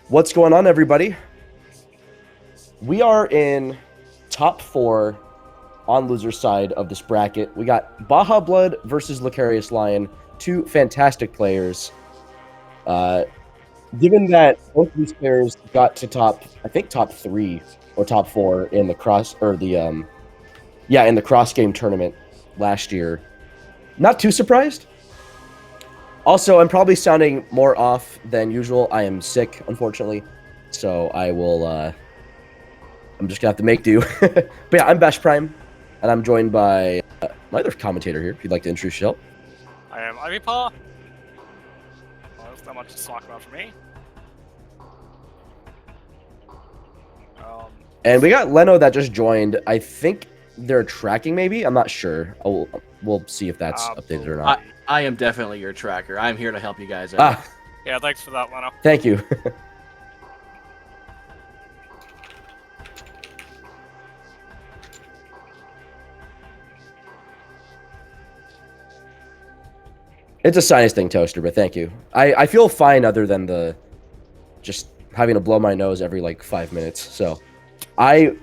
What's going on, everybody? We are in top 4 on loser side of this bracket. We got BajaBlood versus LucariusLion, two fantastic players. Given that both of these players got to top 3 or top 4 in the in the cross game tournament last year, not too surprised. Also, I'm probably sounding more off than usual. I am sick, unfortunately, so I will. I'm just gonna have to make do. But yeah, I'm Bash Prime, and I'm joined by my other commentator here. If you'd like to introduce yourself. I am Ivy Paw. Well, that's not much to talk about for me. And we got Leno that just joined. I think they're tracking, maybe. I'm not sure. We'll see if that's updated or not. I am definitely your tracker. I'm here to help you guys out. Yeah, thanks for that, Leno. Thank you. It's a sinus thing, Toaster, but thank you. I feel fine other than the just having to blow my nose every like 5 minutes. So I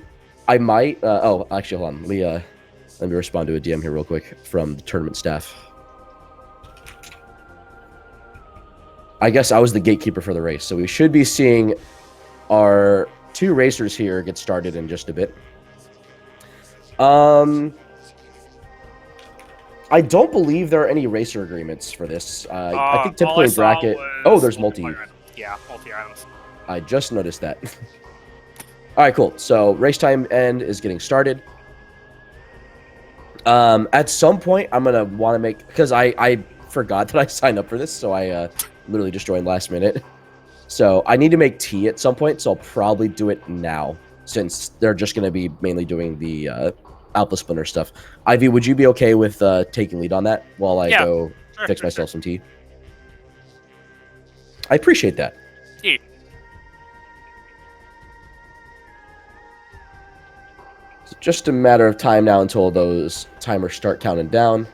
might oh, actually, hold on. Let me respond to a DM here real quick from the tournament staff. I guess I was the gatekeeper for the race, so we should be seeing our 2 racers here get started in just a bit. I don't believe there are any racer agreements for this. I think typically in bracket... Oh, there's multi. Yeah, multi-items. I just noticed that. All right, cool. So race time end is getting started. At some point, I'm going to want to make... Because I forgot that I signed up for this, so I literally just joined last minute. So I need to make tea at some point, so I'll probably do it now, since they're just going to be mainly doing the... Alpha Splinter stuff. Ivy, would you be okay with taking lead on that while I go fix myself some tea? I appreciate that. Yeah. It's just a matter of time now until those timers start counting down.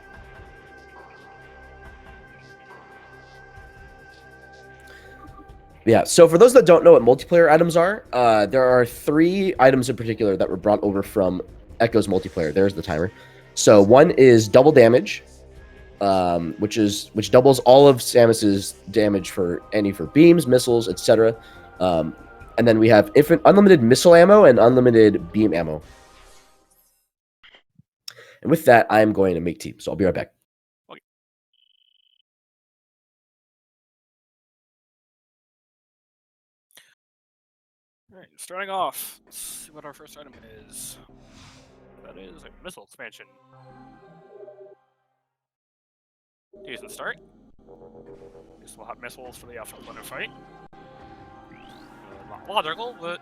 Yeah, so for those that don't know what multiplayer items are, there are 3 items in particular that were brought over from Echo's multiplayer. There's the timer. So one is double damage, which doubles all of Samus's damage for beams, missiles, etc. And then we have unlimited missile ammo and unlimited beam ammo. And with that, I'm going to make tea. So I'll be right back. Okay. All right, starting off. Let's see what our first item is. That is a missile expansion. Decent start. Guess we'll have missiles for the Alpha Splinter fight. Not logical, but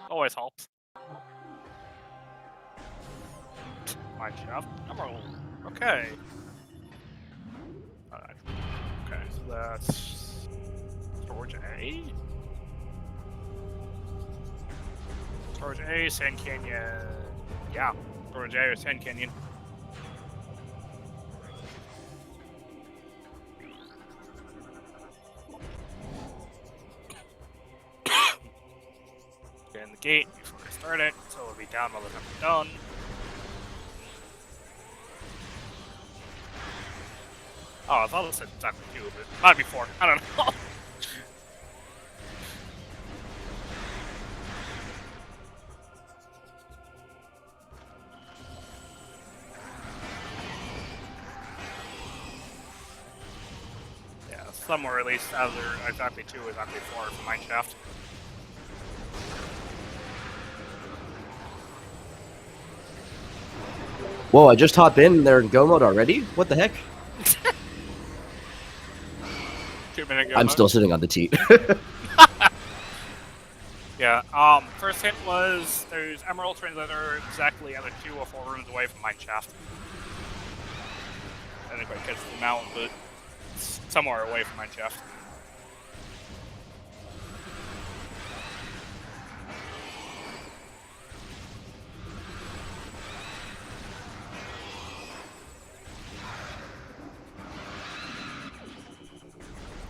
always helps. Mineshaft. Emerald. Okay. Okay, so that's storage A. Storage A, Sand Canyon. Yeah, storage A or Sand Canyon. Get in the gate before I start it, so it'll be down while the timer's done. Oh, I thought it said exactly 2, but it might be 4. I don't know. Somewhere at least either exactly 2 or exactly 4 for Mineshaft. Whoa, I just hopped in and they're in go mode already? What the heck? 2-minute go I'm mode. still sitting on the tea. Yeah, first hit was there's Emerald Translator exactly either 2 or 4 rooms away from Mineshaft. I didn't quite catch the amount, but it's somewhere away from Mineshaft.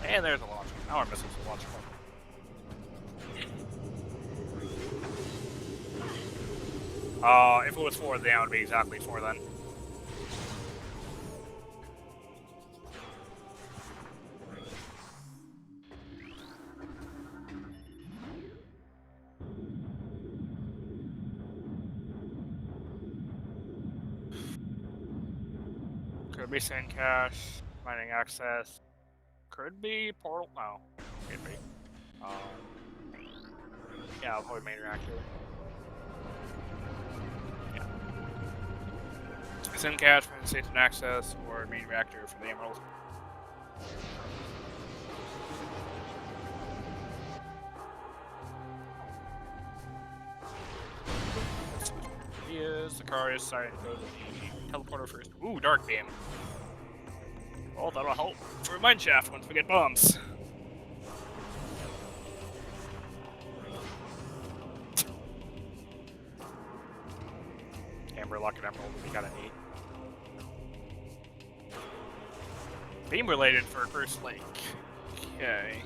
And there's a launcher. Now our missiles will launch from. If it was 4, then it would be exactly 4 then. Could be sand cache, mining access. Could be portal. No, could be. Yeah, probably main reactor. Yeah. Sand cache for instant access, or main reactor for the emerald. Is Lucarius decided to go to the teleporter first. Ooh, dark beam. Well, that'll help for mineshaft once we get bombs. Amber, Lock, and Emerald would be kind of neat. Beam related for first link. Okay.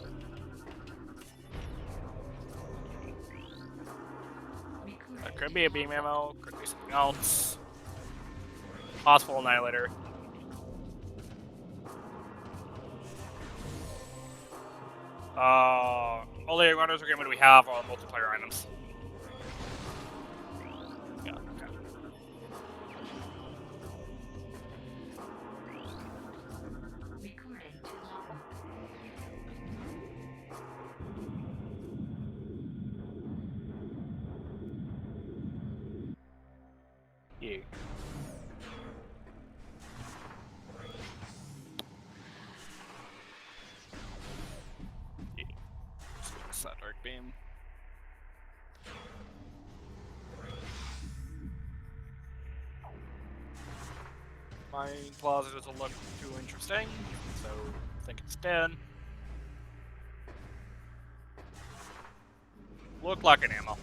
That could be a beam ammo, could be something else. Possible annihilator. Only runners agreement we have are multiplayer items. Yeah, okay. Yeah. That dark beam. My closet doesn't look too interesting, so I think it's dead. Look like an ammo.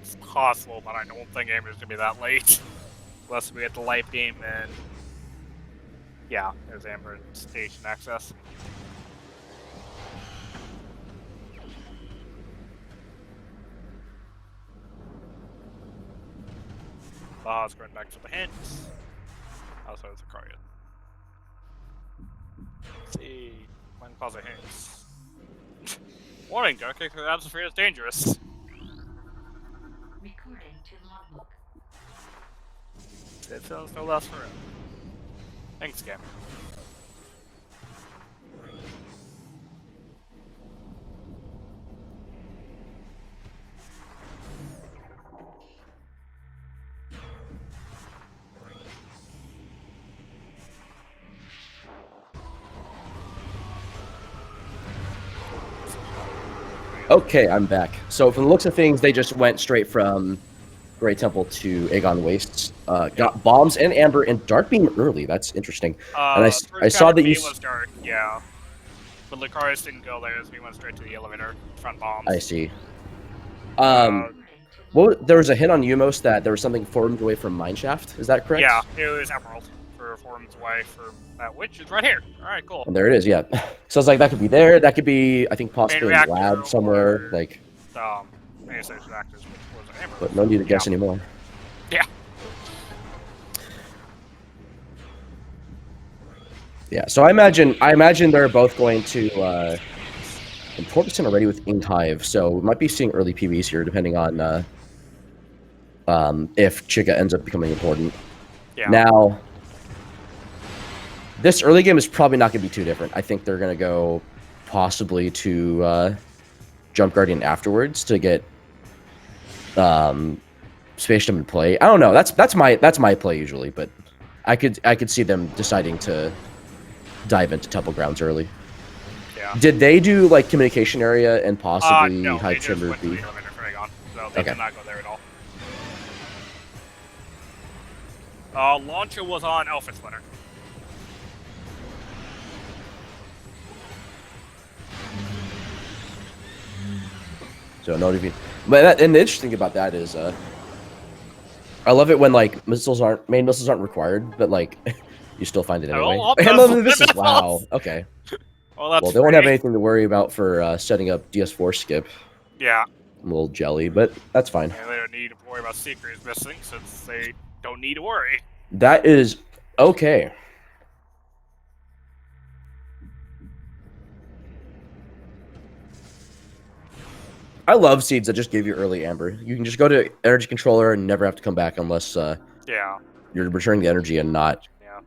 It's possible, but I don't think Amber's gonna be that late. Unless we get the light beam and yeah, there's Amber station access. Baja's going back to the hints. Also, it's a Lucarius. Let's see. When Baja hints. Warning, don't kick through the atmosphere is dangerous. Recording to logbook. It feels no less for him. Thanks, Cam. Okay, I'm back. So from the looks of things, they just went straight from Great Temple to Aegon Wastes. Got bombs and amber and dark beam early. That's interesting. And I saw that you. Was dark, yeah. But Lucarius didn't go there, so we went straight to the elevator. Front bombs. I see. Well, there was a hint on Umos that there was something formed away from Mineshaft. Is that correct? Yeah, it was Emerald for forms away from that, which is right here. All right, cool. And there it is. Yeah. So it's like that could be there. That could be, I think, possibly in lab somewhere. Like. Reactors, which was an Emerald. But no need to guess anymore. Yeah. Yeah. So I imagine they're both going to. Important already with Inked Hive, so we might be seeing early PBs here, depending on if Chica ends up becoming important. Yeah. Now, this early game is probably not going to be too different. I think they're going to go possibly to Jump Guardian afterwards to get Spaceship in play. I don't know. That's my play usually, but I could see them deciding to dive into Temple Grounds early. Yeah. Did they do like communication area and possibly no, High they just Timber went to B? the elevator for Aegon, so they did not go there at all. Launcher was on Alpha Splinter. So no defeat. But and the interesting thing about that is I love it when like main missiles aren't required, but like you still find it anyway. all And those then this is missiles. wow. Okay. Well, that's Well, they won't have free. anything to worry about for setting up DS4 skip. Yeah. I'm a little jelly, but that's fine. And they don't need to worry about secrets missing since they don't need to worry. That is okay. I love seeds that just give you early amber. You can just go to energy controller and never have to come back unless Yeah. you're returning the energy and not. Yeah.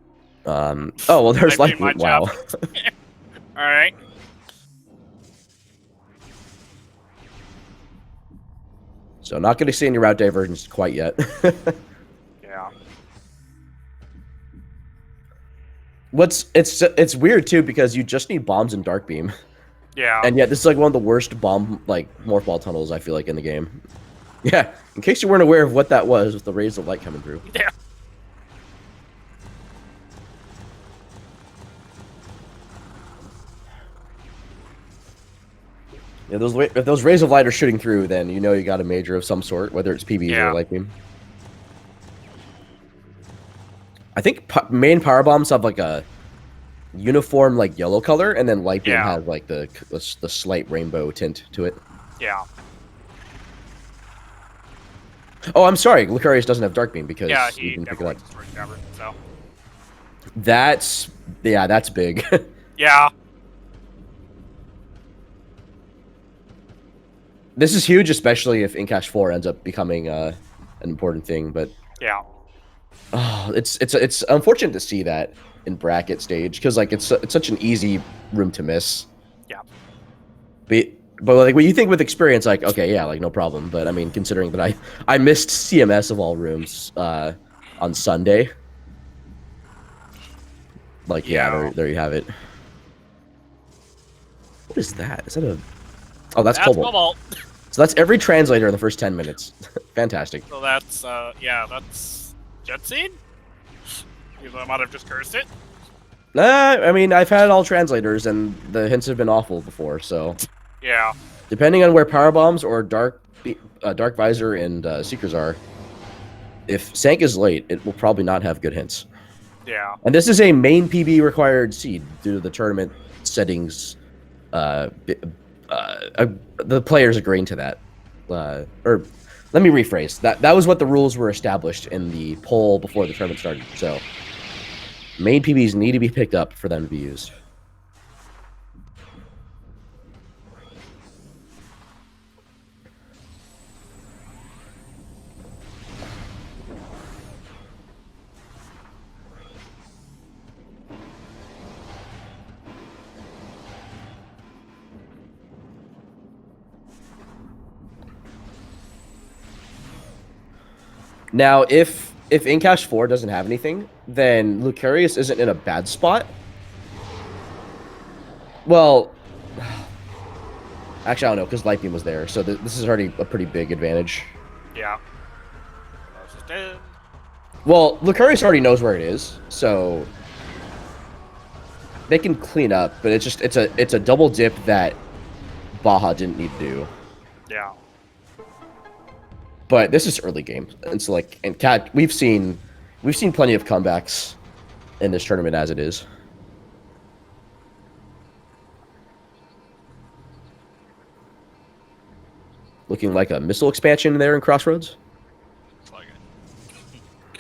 Oh well, there's Might be like my wow. job. All right. So not going to see any route divergence quite yet. Yeah. It's weird too because you just need bombs and dark beam. Yeah. And yet, this is like one of the worst bomb, like, morph ball tunnels, I feel like, in the game. Yeah, in case you weren't aware of what that was with the rays of light coming through. Yeah. Yeah, if those rays of light are shooting through, then you know you got a major of some sort, whether it's PBs Yeah. or light beam. I think main power bombs have like a uniform like yellow color, and then light beam Yeah. has like the slight rainbow tint to it. Yeah. Oh, I'm sorry, Lucarius doesn't have dark beam because Yeah. he He didn't pick never it up. went to Sword Cavern, so. That's big. Yeah. This is huge, especially if Incash 4 ends up becoming an important thing. But Yeah. oh, it's unfortunate to see that in bracket stage because like it's such an easy room to miss. Yeah. But like when you think with experience, like okay, yeah, like no problem. But I mean, considering that I missed CMS of all rooms on Sunday, like yeah, there you have it. What is that? Is that a? Oh, that's Cobalt. So that's every translator in the first 10 minutes. Fantastic. So that's, yeah, that's Jet Seed? Even though I might have just cursed it. I mean, I've had all translators, and the hints have been awful before, so... Yeah. Depending on where Power Bombs or Dark Visor and Seekers are, if Sank is late, it will probably not have good hints. Yeah. And this is a main PB required seed due to the tournament settings the players agreeing to that. Or let me rephrase. That was what the rules were established in the poll before the tournament started. So main PBs need to be picked up for them to be used. Now, if Incash 4 doesn't have anything, then Lucarius isn't in a bad spot. Well, actually, I don't know, because Light Beam was there, so this is already a pretty big advantage. Yeah. This is dead. Well, Lucarius already knows where it is, so they can clean up, but it's a double dip that Baja didn't need to do. Yeah. But this is early game, and so like, and Cat, we've seen plenty of comebacks in this tournament as it is. Looking like a missile expansion there in Crossroads. It's like it.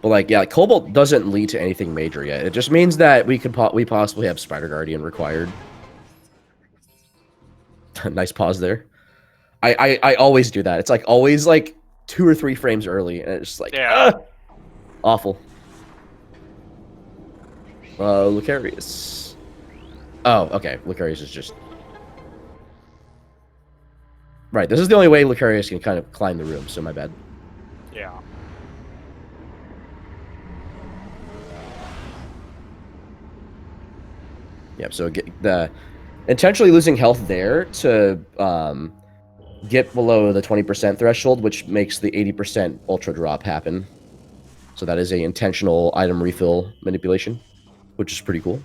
But like, yeah, Cobalt doesn't lead to anything major yet. It just means that we possibly have Spider Guardian required. Nice pause there. I always do that. It's like always like 2 or 3 frames early, and it's like awful. Lucarius. Oh, okay. Lucarius is just right. This is the only way Lucarius can kind of climb the room. So my bad. Yeah. Yep. So intentionally losing health there to get below the 20% threshold, which makes the 80% ultra drop happen. So that is a intentional item refill manipulation, which is pretty cool.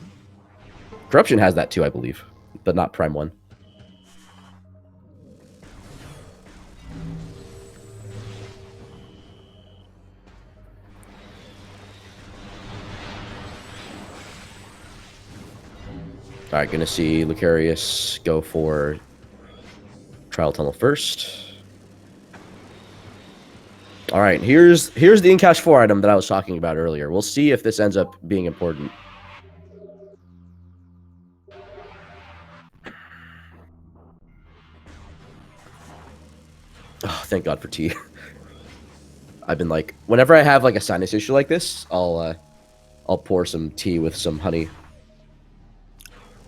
Corruption has that too, I believe, but not Prime 1. All right, gonna see Lucarius go for Trial Tunnel first. All right, here's the in-cache 4 item that I was talking about earlier. We'll see if this ends up being important. Oh, thank God for tea. I've been like, whenever I have like a sinus issue like this, I'll pour some tea with some honey,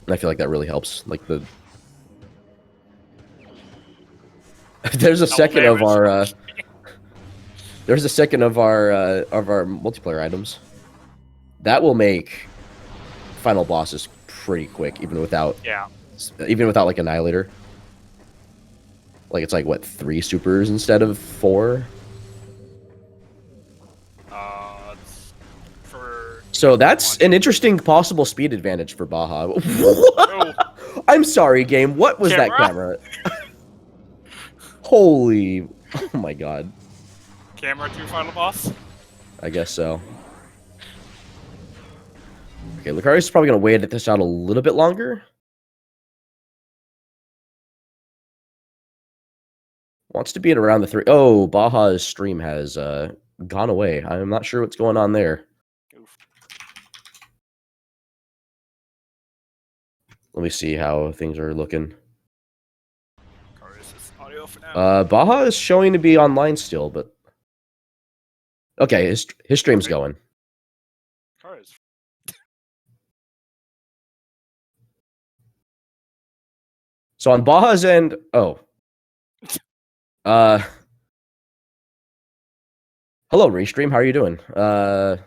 and I feel like that really helps. Like the there's a second of our multiplayer items that will make final bosses pretty quick, even without like Annihilator. Like it's like what, 3 supers instead of 4. So that's an interesting possible speed advantage for Baja. Oh. I'm sorry, game. What was that camera? Holy, oh my God. Camera 2 final boss? I guess so. Okay, Lucarius is probably going to wait this out a little bit longer. Wants to be at around the 3. Oh, Baja's stream has gone away. I'm not sure what's going on there. Oof. Let me see how things are looking. Audio for now. Baja is showing to be online still, but okay, his stream's going. So on Baja's end, hello Restream, how are you doing? Let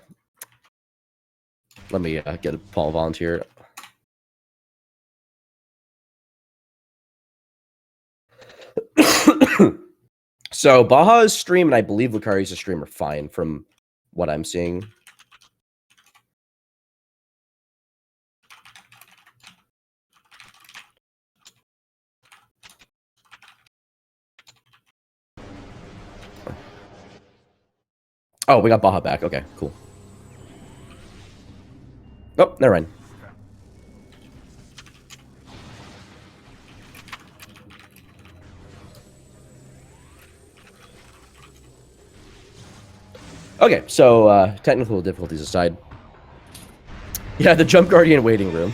me get a Paul volunteer. So Baja's stream and I believe Lucarius' stream are fine from what I'm seeing. Oh, we got Baja back. Okay, cool. Oh, never mind. Okay, so technical difficulties aside. Yeah, the Jump Guardian waiting room.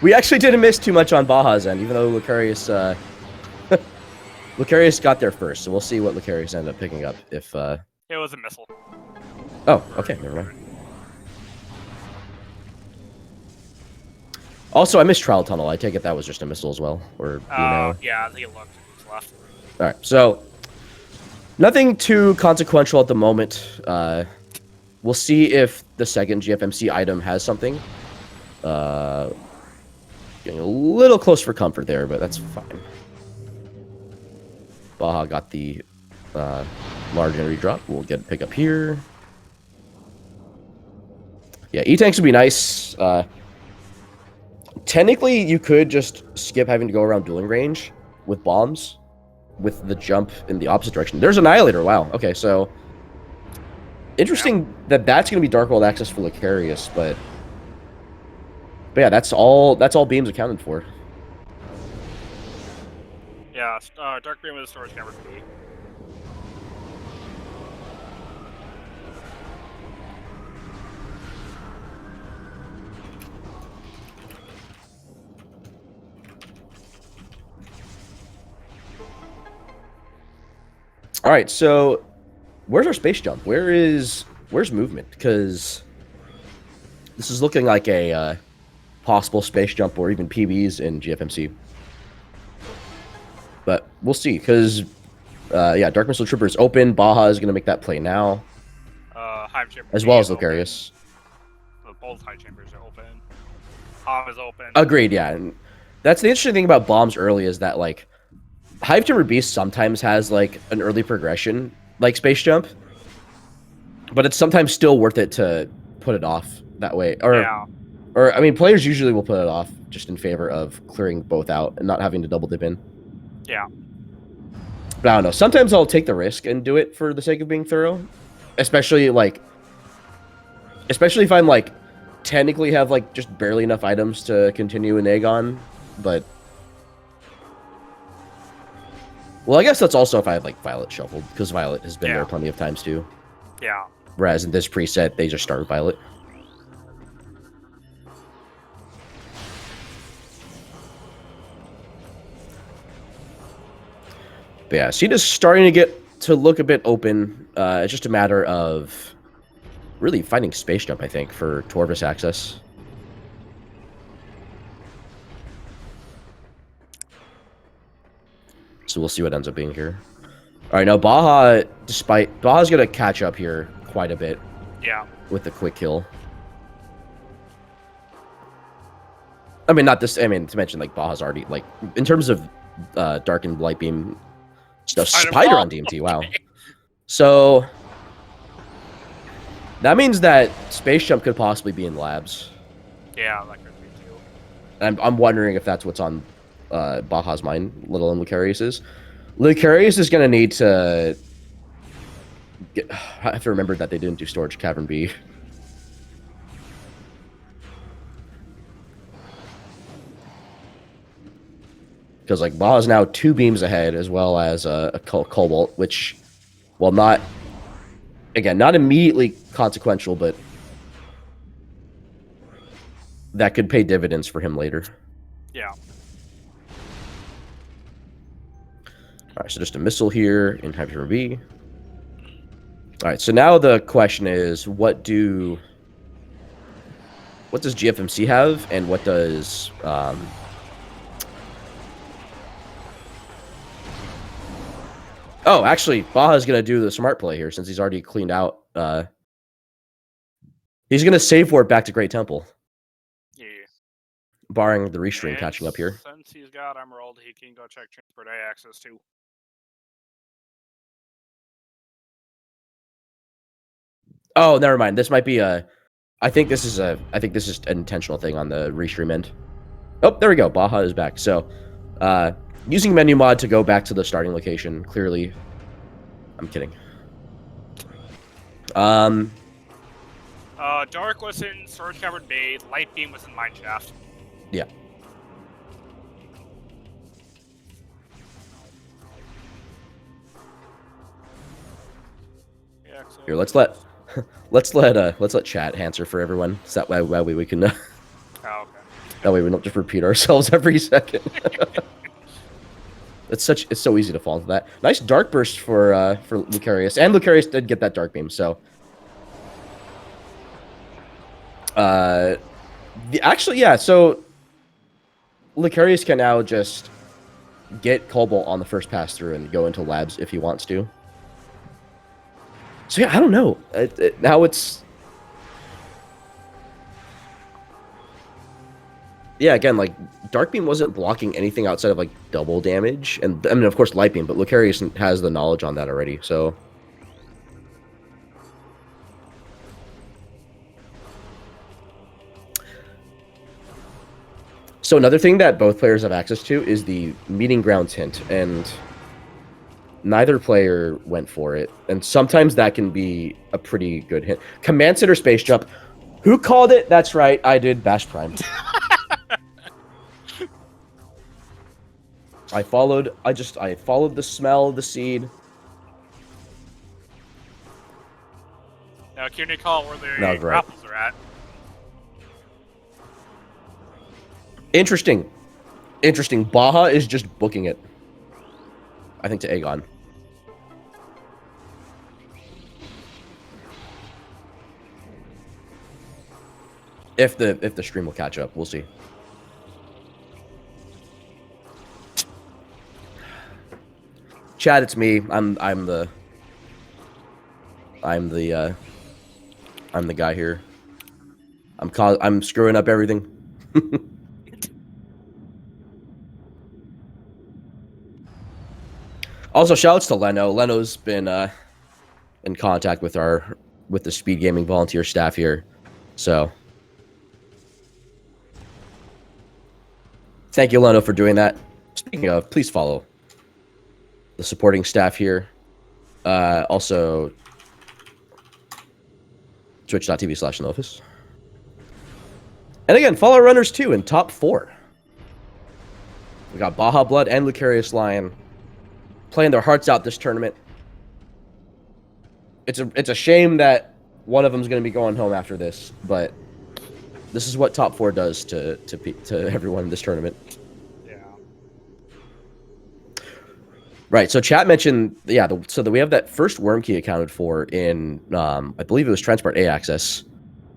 We actually didn't miss too much on Baja's end, even though Lucarius Lucarius got there first, so we'll see what Lucarius ended up picking up if It was a missile. Oh, okay, never mind. Also, I missed Trial Tunnel. I take it that was just a missile as well, or you know. Yeah, I think it looked left. All right, so nothing too consequential at the moment. We'll see if the second GFMC item has something. Getting a little close for comfort there, but that's fine. Baja got the large energy drop. We'll get pick up here. Yeah, E-tanks would be nice. Technically, you could just skip having to go around dueling range with bombs, with the jump in the opposite direction. There's Annihilator. Wow. Okay, so interesting that that's going to be Dark World access for Lucarius, but yeah, that's all beams accounted for. Yeah, Dark Beam with a storage camera for me. All right, so where's our space jump? Where's movement? Because this is looking like a possible space jump or even PBs in GFMC. But we'll see, because yeah, Dark Missile Trooper is open. Baja is going to make that play now, Hive Chamber as well as open. Lucarius. Both Hive Chambers are open. Hive is open. Agreed, yeah. And that's the interesting thing about bombs early is that, like, Hive Chamber Beast sometimes has, like, an early progression, like Space Jump. But it's sometimes still worth it to put it off that way. Or I mean, players usually will put it off just in favor of clearing both out and not having to double dip in. Yeah. But I don't know. Sometimes I'll take the risk and do it for the sake of being thorough. Especially if I'm, like, technically have like just barely enough items to continue an Aegon, but well, I guess that's also if I had like Violet shuffled, because Violet has been there plenty of times too. Yeah. Whereas in this preset, they just start with Violet. But yeah, Seed is starting to get to look a bit open. It's just a matter of really finding Space Jump, I think, for Torvus access. So we'll see what ends up being here. All right, now Baja, Baja's going to catch up here quite a bit. Yeah. With the quick kill. I mean, not this. I mean, to mention, like, Baja's already, like, in terms of Dark and Light Beam stuff, Spider on DMT, wow. So, that means that Space Jump could possibly be in labs. Yeah, that could be too. And I'm wondering if that's what's on Baja's mind, let alone Lucarius's. Lucarius is going to need to I have to remember that they didn't do Storage Cavern B. Because, like, Baja's now 2 beams ahead, as well as a Cobalt, which, well, not... Again, not immediately consequential, but that could pay dividends for him later. Yeah. Alright, so just a missile here in Hyper B. Alright, so now the question is, what does GFMC have, and what does... Oh, actually, Baja's going to do the smart play here, since he's already cleaned out. He's going to save for it back to Great Temple. Yeah. Barring the restream catching up here. Since he's got Emerald, he can go check Transport A access too. Oh, never mind. This might be I think this is an intentional thing on the restream end. Oh, there we go. Baja is back. So, using menu mod to go back to the starting location, clearly. I'm kidding. Dark was in Storage Cavern B, Light Beam was in Mineshaft. Yeah. Yeah, so Here, let's let chat answer for everyone. So that way we can. Oh, okay. That way we don't just repeat ourselves every second. It's so easy to fall into that. Nice dark burst for Lucarius, and Lucarius did get that dark beam. So, actually, yeah. So Lucarius can now just get Cobalt on the first pass through and go into labs if he wants to. So yeah, I don't know. Now it's... Yeah, again, like, Dark Beam wasn't blocking anything outside of, like, double damage. And, I mean, of course, Light Beam, but Lucarius has the knowledge on that already, so... So another thing that both players have access to is the Meeting Grounds hint, and... Neither player went for it, and sometimes that can be a pretty good hint. Command Center Space Jump. Who called it? That's right, I did. Bash Prime. I followed the smell of the seed. Now, can you call where the grapples are at? Interesting. Baja is just booking it. I think to Aegon. If the stream will catch up, we'll see. Chad, it's me. I'm the guy here. I'm screwing up everything. Also, shoutouts to Leno. Leno's been in contact with the SpeedGaming volunteer staff here, so thank you, Leno, for doing that. Speaking of, please follow the supporting staff here. Also, twitch.tv/Novus. And again, Fallout Runners 2 in top 4. We got BajaBlood and LucariusLion playing their hearts out this tournament. It's a shame that one of them's going to be going home after this, but this is what top 4 does to everyone in this tournament. Yeah. Right. So chat mentioned, yeah. So that we have that first worm key accounted for in, I believe it was Transport A access.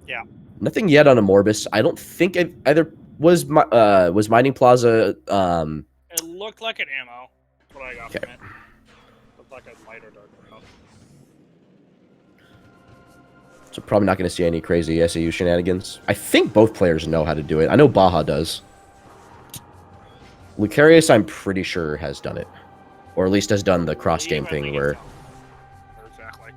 Yeah. Nothing yet on Amorbis. I don't think either was Mining Plaza. It looked like an ammo. That's what I got Okay. from it. Looked like a lighter dark ammo. So probably not going to see any crazy SAU shenanigans. I think both players know how to do it. I know Baja does. Lucarius, I'm pretty sure, has done it. Or at least has done the cross-game thing where... Exactly.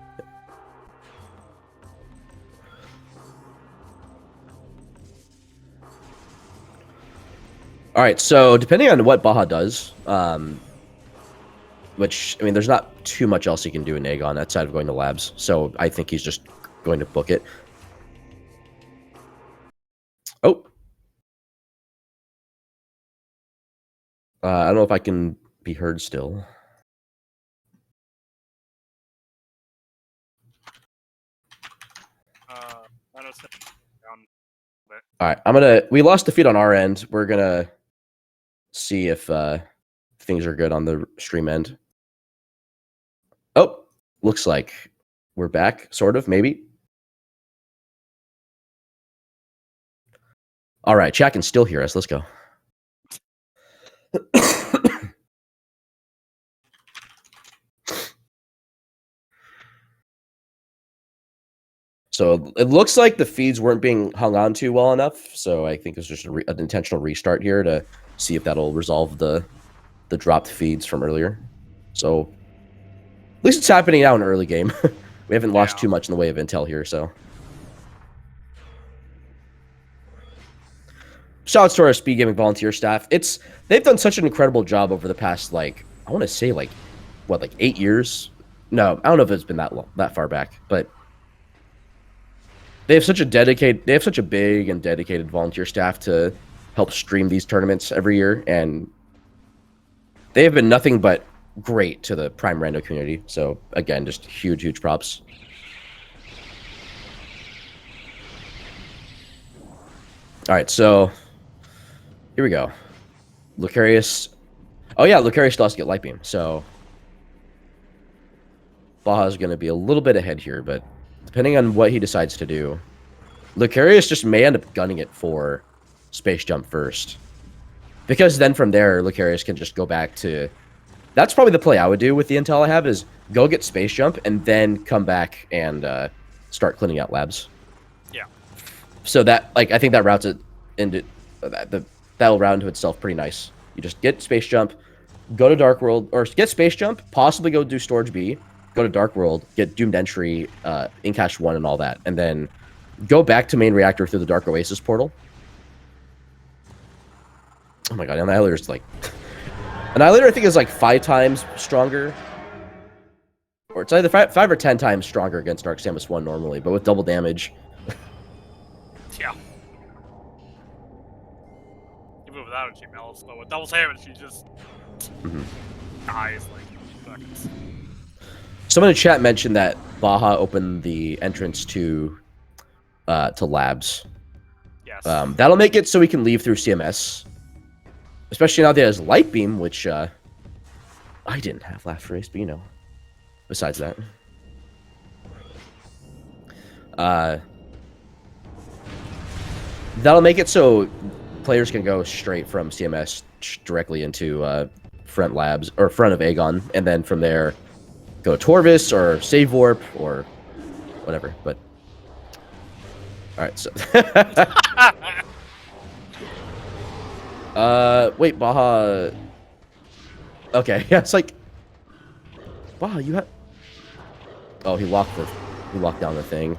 Alright, so depending on what Baja does, which, I mean, there's not too much else he can do in Aegon outside of going to labs, so I think he's just going to book it. Oh. I don't know if I can be heard still. Alright, we lost the feed on our end. We're gonna see if things are good on the stream end. Oh, looks like we're back, sort of, maybe. Alright, chat can still hear us. Let's go. So it looks like the feeds weren't being hung on to well enough, so I think it's just an intentional restart here to see if that'll resolve the dropped feeds from earlier. So at least it's happening now in early game. We haven't lost too much in the way of intel here, so. Shoutouts to our SpeedGaming volunteer staff. They've done such an incredible job over the past, like, I want to say, like, what, like 8 years? No, I don't know if it's been that far back, but they have such a big and dedicated volunteer staff to help stream these tournaments every year, and they have been nothing but great to the Prime Rando community. So again, just huge props. All right, so here we go. Lucarius. Oh yeah, Lucarius still has to get Light Beam, so Baja's going to be a little bit ahead here, but depending on what he decides to do, Lucarius just may end up gunning it for Space Jump first. Because then from there, Lucarius can just go back to... That's probably the play I would do with the intel I have, is go get Space Jump and then come back and start cleaning out labs. Yeah. So that, like, I think that routes it into... That'll route into itself pretty nice. You just get Space Jump, go to Dark World, or get Space Jump, possibly go do Storage B, go to Dark World, get Doomed Entry, Incash 1 and all that, and then go back to main reactor through the Dark Oasis portal. Oh my god, Annihilator's like... Annihilator I think is like 5 times stronger. Or it's either 5 or 10 times stronger against Dark Samus 1 normally, but with double damage. Yeah. Even without it, she melts, but with double damage, she just dies like seconds. Someone in chat mentioned that Baja opened the entrance to labs. Yes. That'll make it so we can leave through CMS. Especially now that it has Light Beam, which I didn't have last race, but you know. Besides that. That'll make it so players can go straight from CMS directly into front labs, or front of Aegon, and then from there go Torvis or Save Warp or whatever, but... Alright, so... wait, Baja... Okay, yeah, it's like... Baja, you have... Oh, he locked down the thing.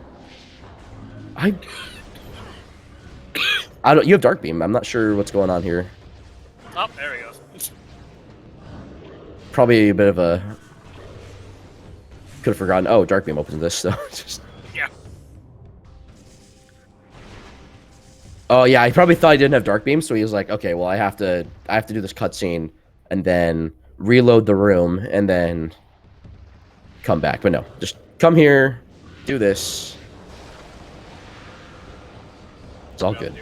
I don't... You have Dark Beam. I'm not sure what's going on here. Oh, there he goes. Probably a bit of a... Could have forgotten. Oh, Dark Beam opens this, so just... Yeah. Oh yeah, he probably thought he didn't have dark beam, so he was like, okay, well I have to do this cutscene and then reload the room and then come back. But no, just come here, do this. It's all good.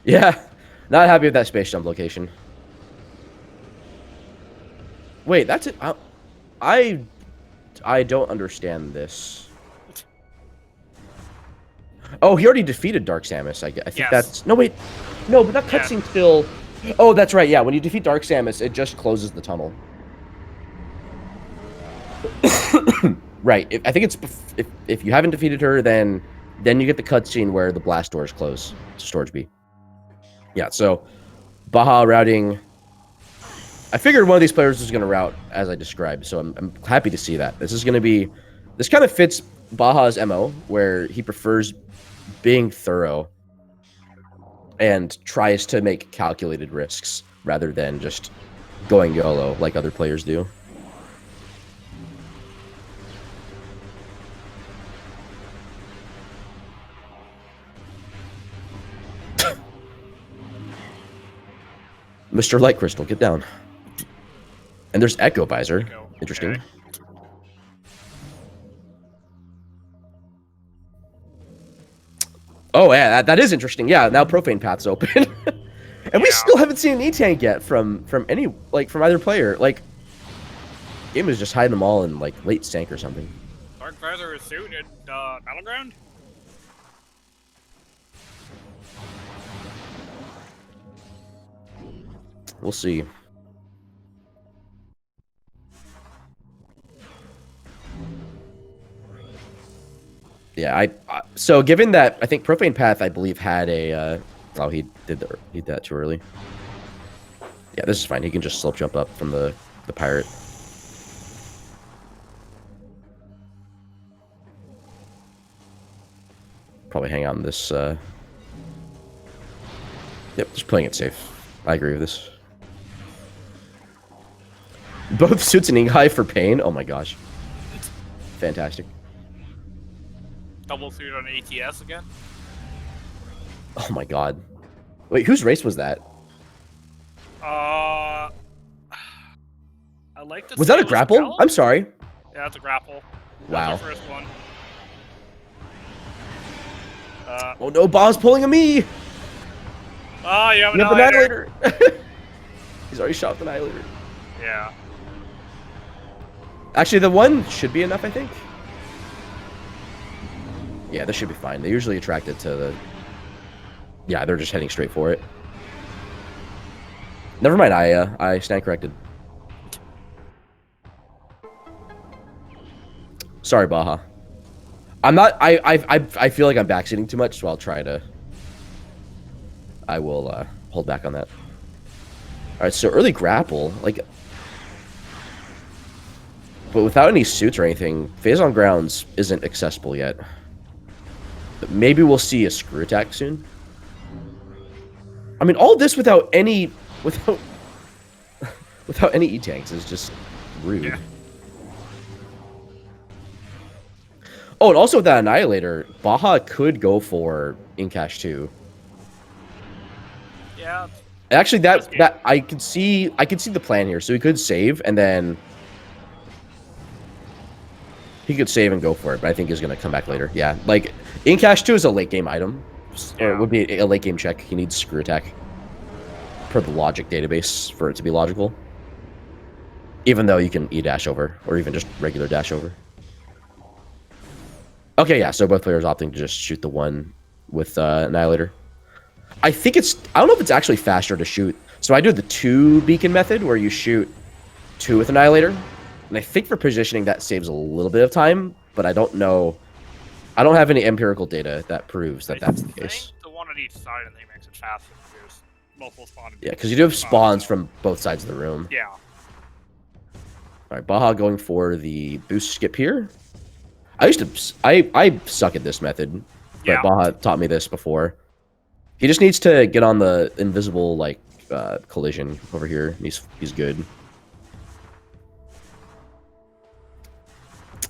Yeah, not happy with that space jump location. Wait, that's it. I don't understand this. Oh, he already defeated Dark Samus. I think Yes. that's... No, wait. No, but that cutscene still... Oh, that's right. Yeah, when you defeat Dark Samus, it just closes the tunnel. Right. I think it's... If you haven't defeated her, then you get the cutscene where the blast doors close to Storage B. Yeah, so... Baja routing... I figured one of these players was going to route as I described, so I'm happy to see that. This is going to be... This kind of fits Baja's MO, where he prefers being thorough and tries to make calculated risks rather than just going YOLO like other players do. Mr. Light Crystal, get down. And there's Echo Visor. Interesting. Okay. Oh, yeah, that is interesting. Yeah, now Profane Path's open. And we still haven't seen an E-Tank yet from any, like, from either player. Like, game is just hiding them all in, like, late stank or something. Dark Visor is soon in Battleground? We'll see. Yeah, so given that I think Profane Path, I believe, had a oh, he did that too early. Yeah, this is fine. He can just slope jump up from the pirate. Probably hang out in this. Yep, just playing it safe. I agree with this. Both suits and Inghai for pain. Oh my gosh, fantastic. Double suit on ATS again? Oh my god. Wait, whose race was that? I like to Was that a grapple? I'm sorry. Yeah, that's a grapple. Wow. That's our first one. Oh no, Bob's pulling a me! Oh, you have an You have Annihilator. Annihilator! He's already shot the Annihilator. Yeah. Actually, the one should be enough, I think. Yeah, this should be fine. They usually attract it to the... Yeah, they're just heading straight for it. Never mind, I stand corrected. Sorry, Baja. I'm not... I feel like I'm backseating too much, so I'll try to... I will hold back on that. Alright, so early grapple, like... But without any suits or anything, Phase on Grounds isn't accessible yet. But maybe we'll see a screw attack soon. I mean, all this without any E-tanks is just rude. Yeah. Oh, and also with that Annihilator, Baja could go for Incash too. Yeah. Actually, that I could see the plan here. So he could save and then he could save and go for it, but I think he's gonna come back later. Yeah, like Incash 2 is a late game item, or it would be a late game check. He needs screw attack per the logic database for it to be logical. Even though you can E-dash over, or even just regular dash over. Okay, yeah. So both players opting to just shoot the one with Annihilator. I think I don't know if it's actually faster to shoot. So I do the 2 beacon method where you shoot 2 with Annihilator. And I think for positioning that saves a little bit of time, but I don't know. I don't have any empirical data that proves that that's the case. The one on each side, and they makes it faster because multiple spawns. Yeah, because you do have spawns from both sides of the room. Yeah. All right, Baja going for the boost skip here. I suck at this method, but Yeah. Baja taught me this before. He just needs to get on the invisible like collision over here. He's good.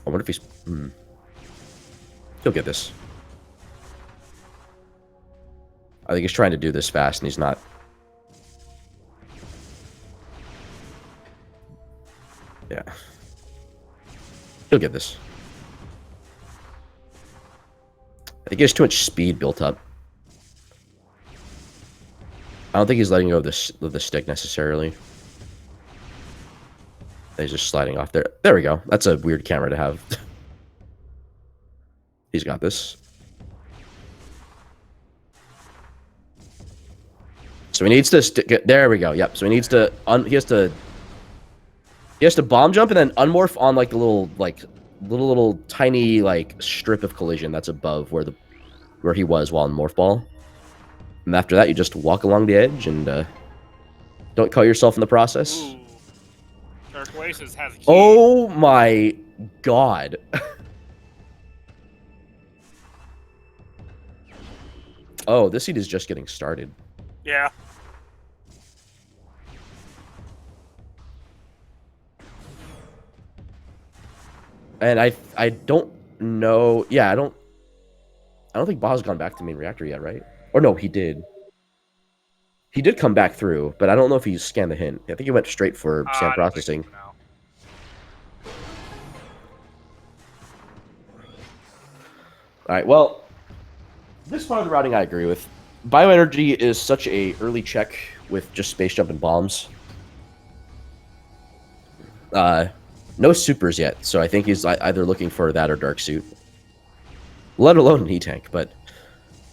I wonder if he's... He'll get this. I think he's trying to do this fast, and he's not. Yeah. He'll get this. I think he has too much speed built up. I don't think he's letting go of the stick necessarily. He's just sliding off there. There we go. That's a weird camera to have. He's got this. So he needs to stick. There we go. Yep. So he needs to. He has to bomb jump and then unmorph on like the little tiny like strip of collision that's above where he was while in morph ball. And after that, you just walk along the edge and don't cut yourself in the process. Ooh. Dark Oasis has a key. Oh my god. Oh, this seed is just getting started. Yeah. And I don't know. Yeah, I don't think Baja's gone back to main reactor yet, right? Or no, he did. He did come back through, but I don't know if he scanned the hint. I think he went straight for sand processing. Alright, well, this part of the routing I agree with. Bioenergy is such a early check with just space jump and bombs. No supers yet, so I think he's either looking for that or Dark Suit. Let alone an E-Tank, but...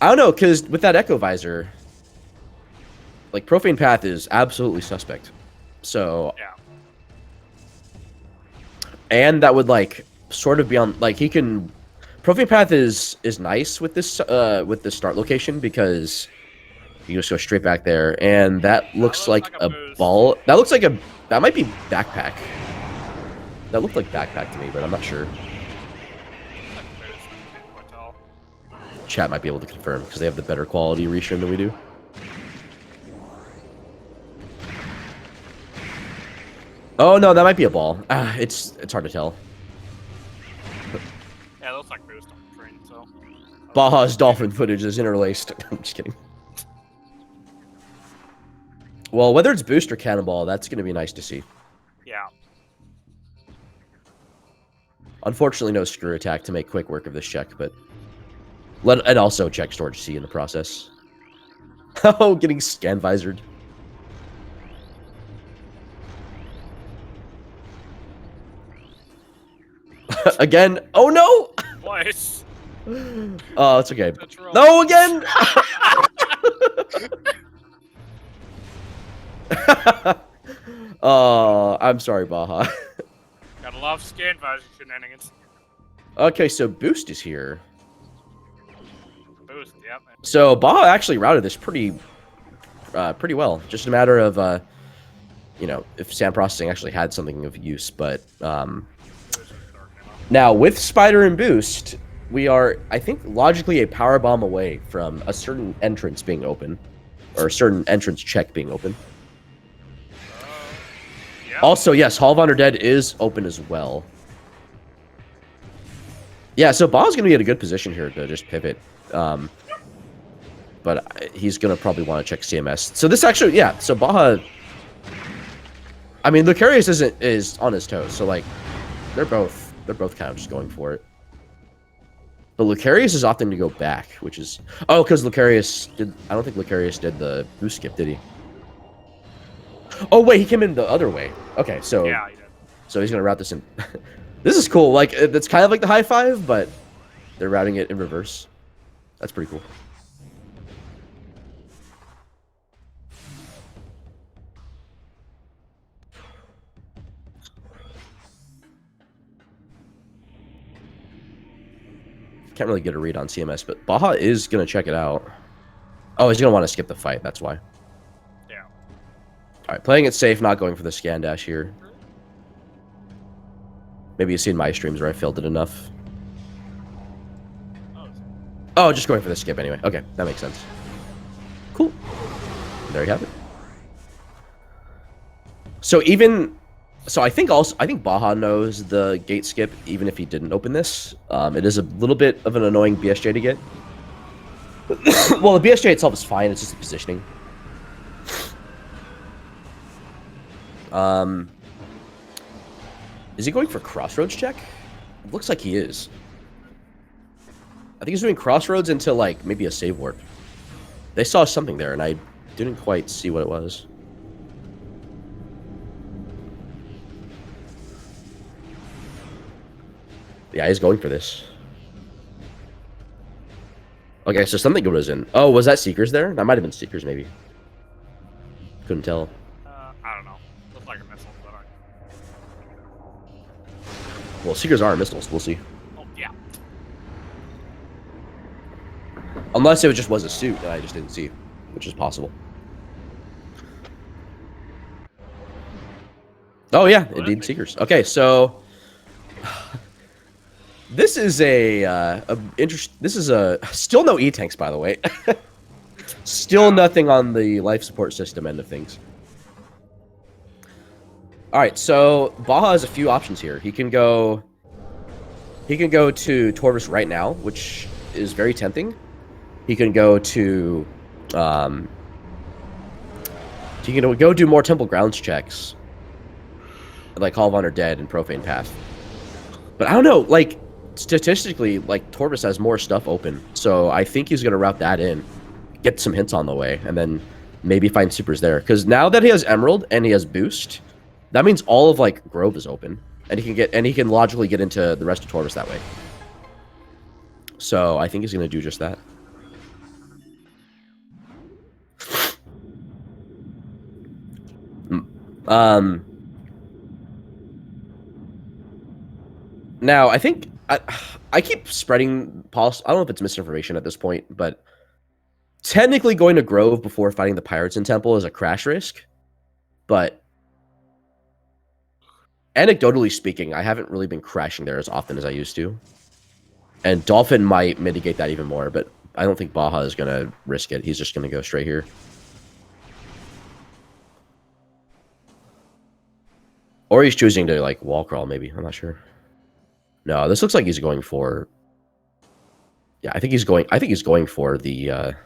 I don't know, because with that Echo Visor... Like, Profane Path is absolutely suspect. So... Yeah. And that would, like, sort of be on... Like, he can... Profane Path is nice with this start location, because... You just go straight back there, and that looks like a ball... That looks like a... That might be backpack. That looked like backpack to me, but I'm not sure. Chat might be able to confirm, because they have the better quality restream than we do. Oh no, that might be a ball. It's hard to tell. Yeah, it looks like boost on the train, so... Baja's dolphin footage is interlaced. I'm just kidding. Well, whether it's boost or cannonball, that's going to be nice to see. Yeah. Unfortunately, no screw attack to make quick work of this check, but... And also check storage C in the process. Oh, getting scan visored. Again. Oh, no! Twice. Oh, it's okay. No, again! Oh, I'm sorry, Baja. Gotta love scan visor shenanigans. Okay, so Boost is here. Boost, yep. So Baja actually routed this pretty well. Just a matter of, you know, if sand processing actually had something of use. But now with Spider and Boost, we are, I think, logically a power bomb away from a certain entrance being open, or a certain entrance check being open. Yeah. Also, yes, Hall of Honor Dead is open as well. Yeah, so Baja's going to be in a good position here to just pivot. But he's going to probably want to check CMS. So this actually, yeah, so Baja... I mean, Lucarius is on his toes, so, like, they're both kind of just going for it. But Lucarius is opting to go back, which is... Oh, because Lucarius did... I don't think Lucarius did the boost skip, did he? Oh, wait, he came in the other way. Okay, so... Yeah, he did. So he's going to route this in... This is cool. Like, it's kind of like the high five, but they're routing it in reverse. That's pretty cool. Can't really get a read on CMS, but Baja is going to check it out. Oh, he's going to want to skip the fight. That's why. Yeah. All right, playing it safe, not going for the scan dash here. Maybe you've seen my streams where I failed it enough. Oh, just going for the skip anyway. Okay, that makes sense. Cool. There you have it. So I think Baja knows the gate skip, even if he didn't open this. It is a little bit of an annoying BSJ to get. Well, the BSJ itself is fine. It's just the positioning. Is he going for Crossroads check? It looks like he is. I think he's doing Crossroads into, like, maybe a save warp. They saw something there, and I didn't quite see what it was. Yeah, he's going for this. Okay, so something good was in. Oh, was that Seekers there? That might have been Seekers, maybe. Couldn't tell. I don't know. Looks like a missile, but Well, Seekers are missiles. We'll see. oh yeah. Unless it just was a suit that I just didn't see, which is possible. Oh yeah, indeed, Seekers. Okay, so this is this is still no E-tanks, by the way. Still nothing on the life support system end of things. All right, so Baja has a few options here. He can go to Torvus right now, which is very tempting. He can go to he can go do more Temple Grounds checks, like Call of Honor Dead and Profane Path. But I don't know, like, statistically, like, Torvus has more stuff open, so I think he's gonna route that in, get some hints on the way, and then maybe find supers there. Because now that he has Emerald and he has Boost, that means all of, like, Grove is open, and he can logically get into the rest of Torvus that way. So I think he's gonna do just that. Now, I think I keep spreading I don't know if it's misinformation at this point, but technically going to Grove before fighting the Pirates in Temple is a crash risk. But anecdotally speaking, I haven't really been crashing there as often as I used to. And Dolphin might mitigate that even more, but I don't think Baja is going to risk it. He's just going to go straight here. Or he's choosing to, like, wall crawl, maybe. I'm not sure. No, this looks like he's going for... Yeah, I think he's going for the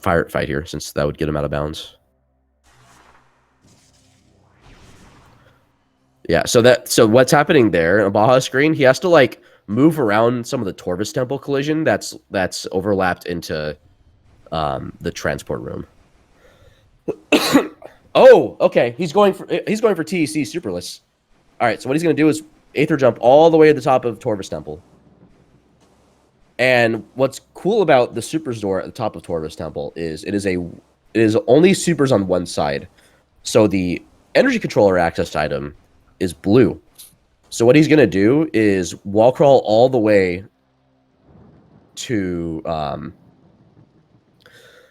pirate fight here, since that would get him out of bounds. Yeah, so what's happening there on Baja's screen, he has to, like, move around some of the Torvus Temple collision that's overlapped into the transport room. Oh, okay. He's going for TEC Superless. All right, so what he's going to do is Aether Jump all the way to the top of Torvus Temple. And what's cool about the Supers door at the top of Torvus Temple is it is only supers on one side. So the energy controller access item is blue. So what he's going to do is wall crawl all the way to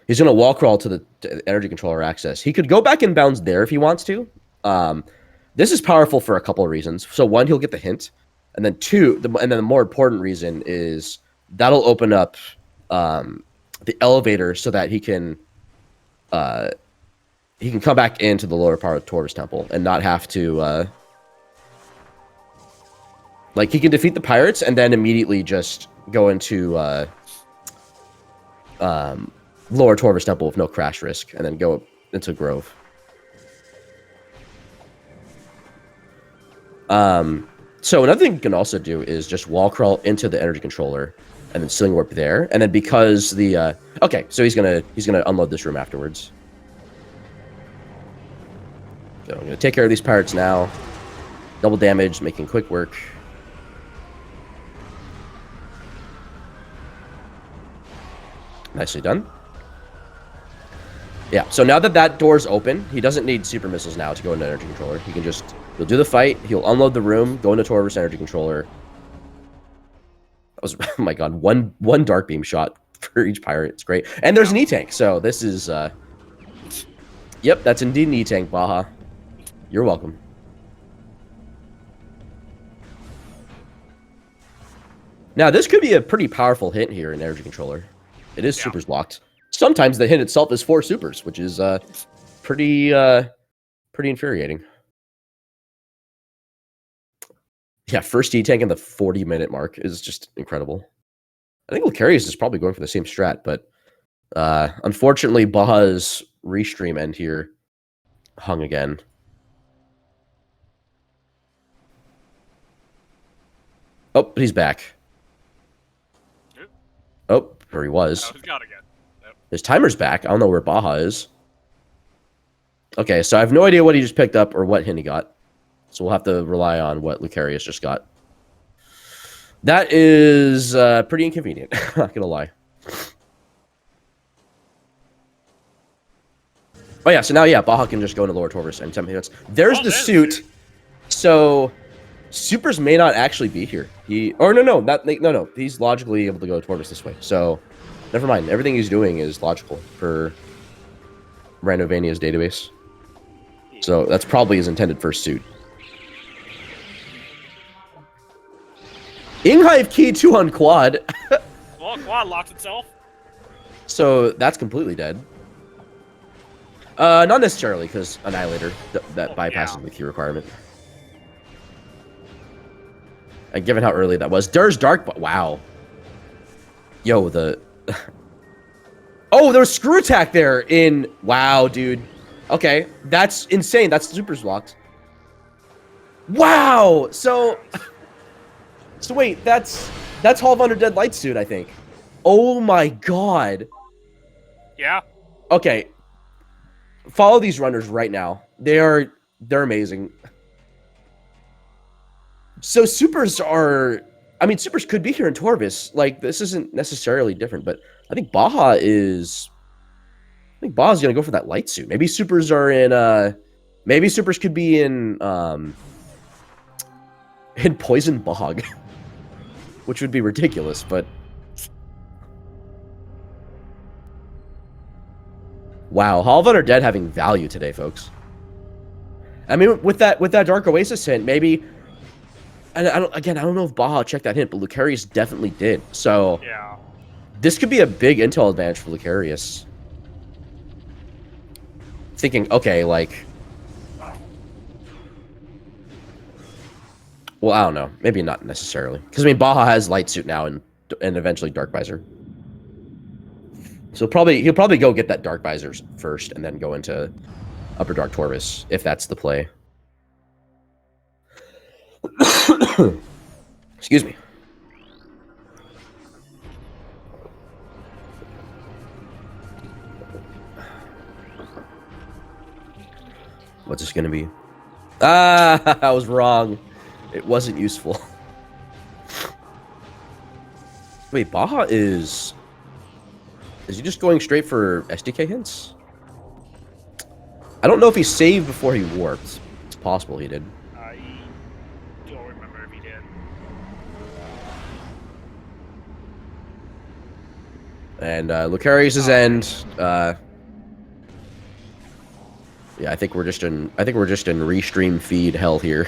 he's going to wall crawl to the energy controller access. He could go back in bounds there if he wants to. This is powerful for a couple of reasons. So one, he'll get the hint, and then two, and then the more important reason is that'll open up the elevator so that he can come back into the lower part of Torvus Temple and not have to like, he can defeat the pirates and then immediately just go into lower Torvus Temple with no crash risk, and then go into Grove. So another thing you can also do is just wall crawl into the energy controller, and then Sling Warp there, and then because the okay, so he's gonna unload this room afterwards. So I'm gonna take care of these pirates now. Double damage, making quick work. Nicely done. Yeah, so now that door's open, he doesn't need super missiles now to go into energy controller. He can just, he'll do the fight, he'll unload the room, go into Torvus energy controller. That was, oh my god, one dark beam shot for each pirate. It's great. And there's an E-tank, so this is, yep, that's indeed an E-tank, Baja. You're welcome. Now, this could be a pretty powerful hint here in energy controller. It is supers locked. Sometimes the hint itself is 4 supers, which is pretty infuriating. Yeah, first E-tank in the 40-minute mark is just incredible. I think Lucarius is probably going for the same strat, but unfortunately, Baja's restream end here hung again. Oh, he's back. Oh, or he was. Oh, he's got again. Yep. His timer's back. I don't know where Baja is. Okay, so I have no idea what he just picked up or what hint he got. So we'll have to rely on what Lucarius just got. That is pretty inconvenient. Not gonna lie. Oh yeah, so now yeah, Baja can just go into lower Torvus and 10 minutes. There's the suit. So Supers may not actually be here. No. He's logically able to go Torvus this way. So never mind. Everything he's doing is logical for Randomania's database. So that's probably his intended first suit. Inghive Key 2 on quad. Well, quad locks itself. So that's completely dead. Not necessarily, because Annihilator that bypasses the key requirement. And given how early that was, there's Dark. Wow. Yo, the. Oh, there's screw attack there in. Wow, dude. Okay, that's insane. That's Super's blocked. Wow. So wait, that's Hall of Undead Light suit, I think. Oh my god. Yeah. Okay. Follow these runners right now. They're amazing. So supers are, I mean, supers could be here in Torvus. Like, this isn't necessarily different, but I think Baja's gonna go for that light suit. Maybe supers are in maybe supers could be in Poison Bog. Which would be ridiculous, but wow, Hall of Undead having value today, folks. I mean, with that Dark Oasis hint, maybe. And I don't know if Baja checked that hint, but Lucarius definitely did. So yeah, this could be a big intel advantage for Lucarius. Thinking, okay, like, well, I don't know, maybe not necessarily, because I mean, Baja has Light Suit now and eventually Dark Visor. So he'll probably go get that Dark Visor first, and then go into Upper Dark Torvus if that's the play. Excuse me. What's this gonna be? Ah, I was wrong. It wasn't useful. Wait, Baja is he just going straight for SDK hints? I don't know if he saved before he warped. It's possible he did. I don't remember if he did. And Lucarius's end. Yeah, I think we're just in restream feed hell here.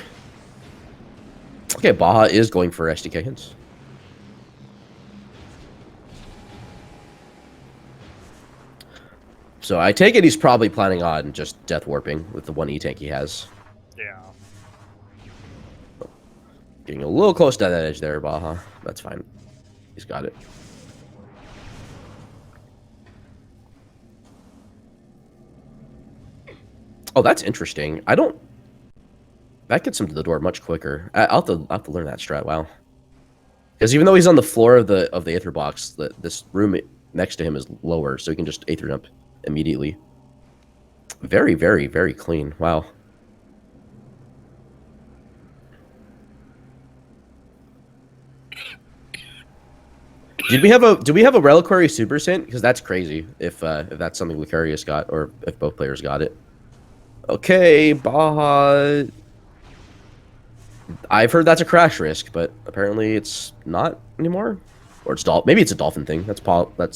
Okay, Baja is going for SDK hints. So I take it he's probably planning on just death warping with the one E-tank he has. Yeah. Getting a little close to that edge there, Baja. That's fine. He's got it. Oh, that's interesting. That gets him to the door much quicker. I'll have to learn that strat. Wow. Because even though he's on the floor of the Aether box, this room next to him is lower, so he can just Aether jump immediately. Very, very, very clean. Wow. Do we have a Reliquary Super Hint? Because that's crazy if that's something Lucarius got, or if both players got it. Okay, Baja. I've heard that's a crash risk, but apparently it's not anymore. Or it's maybe it's a dolphin thing. That's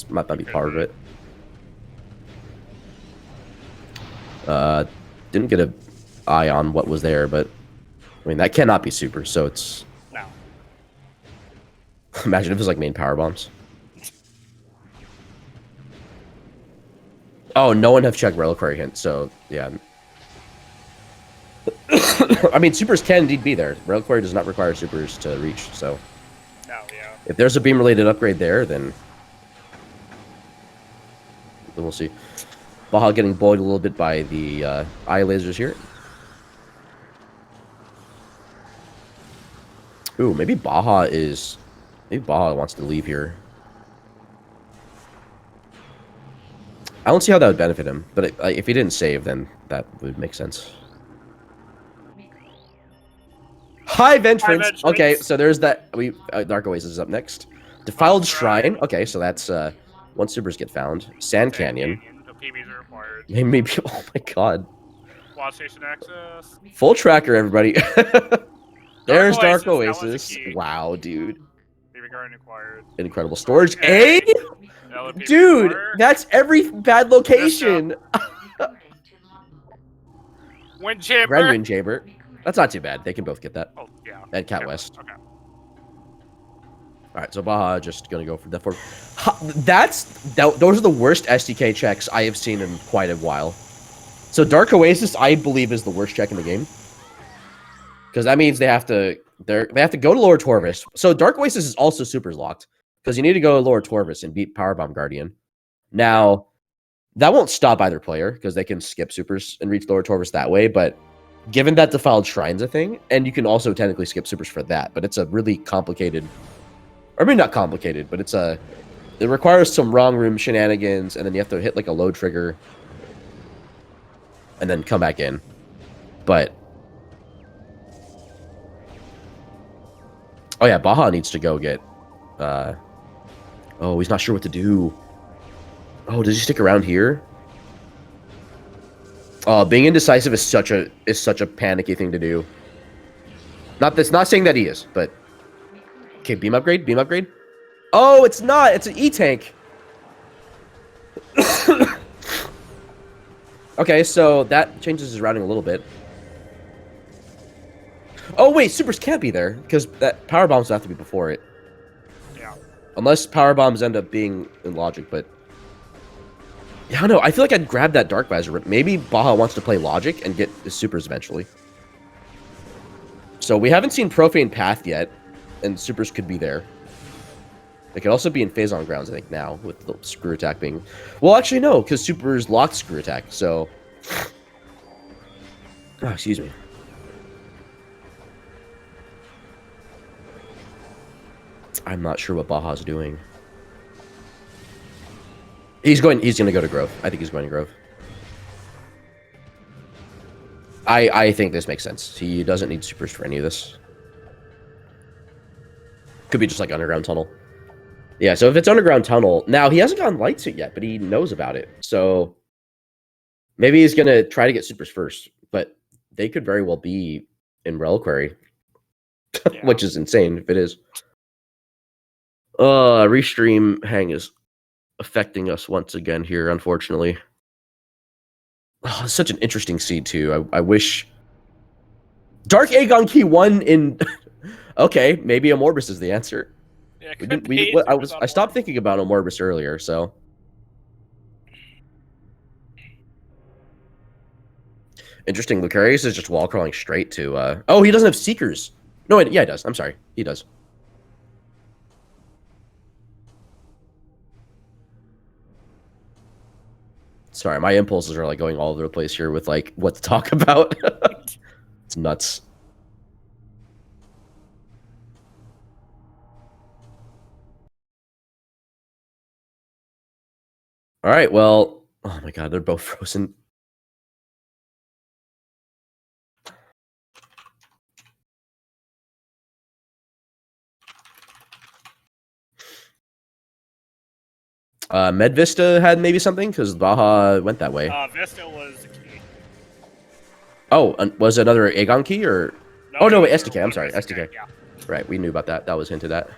might be part of it. Didn't get an eye on what was there, but I mean that cannot be super. So it's No. Imagine if it was like main power bombs. Oh, no one have checked Reliquary Hint, so yeah. I mean, supers can indeed be there. Reliquary does not require supers to reach, so. No, yeah. If there's a beam-related upgrade there, then we'll see. Baja getting bullied a little bit by the eye lasers here. Ooh, maybe Baja wants to leave here. I don't see how that would benefit him, but if he didn't save, then that would make sense. Hi, Ventrance! Okay, so there's that. Dark Oasis is up next. Defiled Shrine. Okay, so that's once supers get found. Sand Canyon. The PBs are required. Maybe. Oh my god. Quad station access. Full tracker, everybody. There's Dark Oasis, Oasis. Wow, dude. PB Garden required. Incredible storage. Okay. Dude, that's every bad location. Wind chamber. Ren Wind Chamber. That's not too bad. They can both get that. Oh yeah. And Cat West. Okay. All right, so Baja just gonna go for that. Those are the worst SDK checks I have seen in quite a while. So Dark Oasis, I believe, is the worst check in the game, because that means they have to go to Lower Torvis. So Dark Oasis is also supers locked, because you need to go to Lower Torvis and beat Powerbomb Guardian. Now, that won't stop either player, because they can skip supers and reach Lower Torvis that way, but given that Defiled Shrine's a thing, and you can also technically skip supers for that, but it's a really complicated... I mean, not complicated, but it requires some wrong room shenanigans, and then you have to hit like a low trigger, and then come back in. But... oh yeah, Baja needs to go get... oh, he's not sure what to do. Oh, does he stick around here? Oh, being indecisive is such a panicky thing to do. Not saying that he is, but okay, beam upgrade. Oh, it's not. It's an E-tank. Okay, so that changes his routing a little bit. Oh wait, supers can't be there because that power bombs have to be before it. Yeah. Unless power bombs end up being in logic, but. Yeah, I don't know. I feel like I'd grab that Dark Visor. Maybe Baja wants to play Logic and get his supers eventually. So we haven't seen Profane Path yet, and supers could be there. They could also be in Phazon Grounds, I think, now, with the Screw Attack being... well, actually, no, because supers locked Screw Attack, so... oh, excuse me. I'm not sure what Baja's doing. He's going to go to Grove. I think he's going to Grove. I think this makes sense. He doesn't need supers for any of this. Could be just like Underground Tunnel. Yeah, so if it's Underground Tunnel... now, he hasn't gotten Light Suit yet, but he knows about it. So maybe he's going to try to get supers first. But they could very well be in Reliquary. Yeah. Which is insane if it is. Restream hang is affecting us once again here, unfortunately. Oh, it's such an interesting seed, too. I wish... Dark Aegon Key 1 in... okay, maybe Amorbus is the answer. Yeah, I stopped thinking about Amorbus earlier, so... interesting, Lucarius is just wall crawling straight to... oh, he doesn't have Seekers! No, wait, yeah, he does. I'm sorry. He does. Sorry, my impulses are like going all over the place here with like what to talk about. It's nuts. All right, well, oh my god, they're both frozen. Med Vista had maybe something because Baja went that way. Vista was the key. Oh, was it another Aegon key or? No, oh no, wait, SDK. I'm sorry, SDK. Yeah. Right, we knew about that. That was hinted at.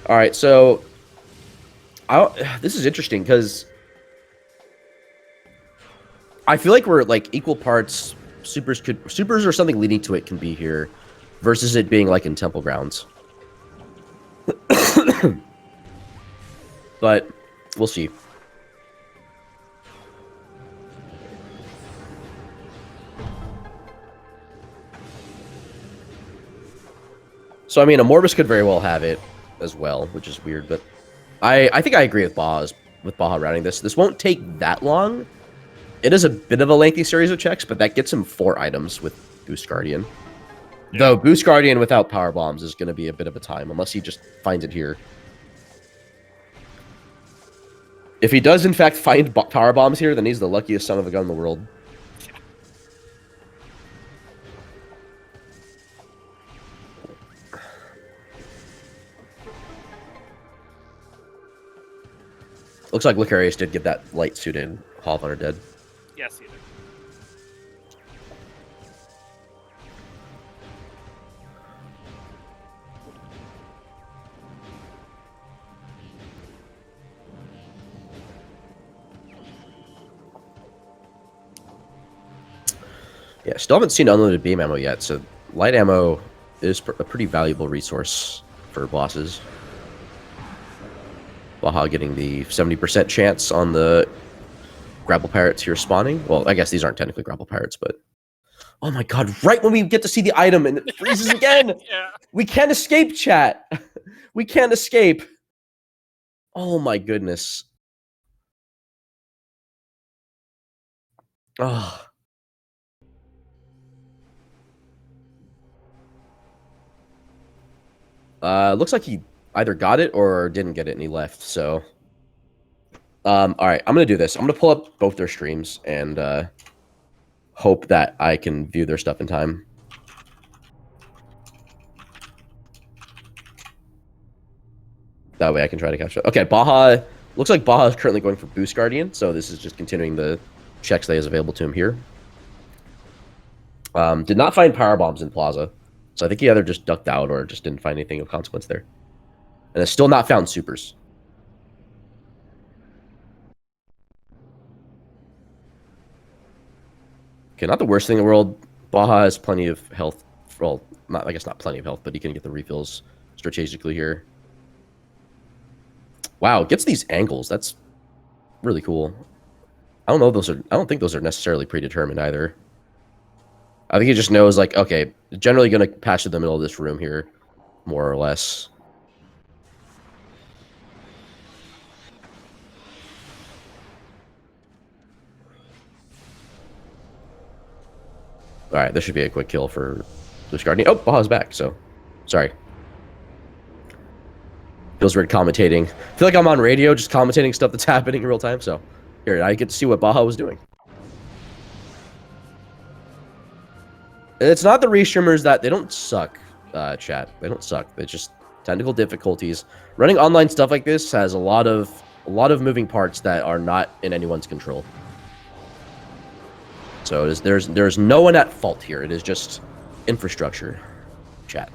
All right, so this is interesting because I feel like we're like equal parts. Supers or something leading to it can be here, versus it being like in Temple Grounds. But we'll see. So I mean, a Morbus could very well have it as well, which is weird. But I think I agree with Baja routing this. This won't take that long. It is a bit of a lengthy series of checks, but that gets him 4 items with Boost Guardian. Yeah. Though Boost Guardian without Power Bombs is going to be a bit of a time, unless he just finds it here. If he does, in fact, find Power Bombs here, then he's the luckiest son of a gun in the world. Looks like Lucarius did get that light suit in Hall of Undead. Yes, he did. Yeah, still haven't seen unlimited beam ammo yet, so light ammo is a pretty valuable resource for bosses. Baja getting the 70% chance on the grapple pirates here spawning. Well, I guess these aren't technically grapple pirates, but... Oh my god, right when we get to see the item and it freezes again! Yeah. We can't escape, chat! We can't escape! Oh my goodness. Oh. Looks like he either got it or didn't get it and he left, so... Alright, I'm gonna do this. I'm gonna pull up both their streams and, hope that I can view their stuff in time. That way I can try to catch up. Okay, Baja... Looks like Baja is currently going for Boost Guardian, so this is just continuing the checks that he has available to him here. Did not find Power Bombs in Plaza, so I think he either just ducked out or just didn't find anything of consequence there. And has still not found Supers. Okay, not the worst thing in the world. Baja has plenty of health. Well, I guess not plenty of health, but he can get the refills strategically here. Wow, gets these angles. That's really cool. I don't know. I don't think those are necessarily predetermined either. I think he just knows, like, okay, generally going to pass through the middle of this room here, more or less. Alright, this should be a quick kill for Boost Guardian. Oh, Baja's back, so... Sorry. Feels weird commentating. I feel like I'm on radio, just commentating stuff that's happening in real time, so... Here, I get to see what Baja was doing. It's not the restreamers that... They don't suck, chat. They don't suck. They're just technical difficulties. Running online stuff like this has a lot of moving parts that are not in anyone's control. So there's no one at fault here. It is just infrastructure, chat.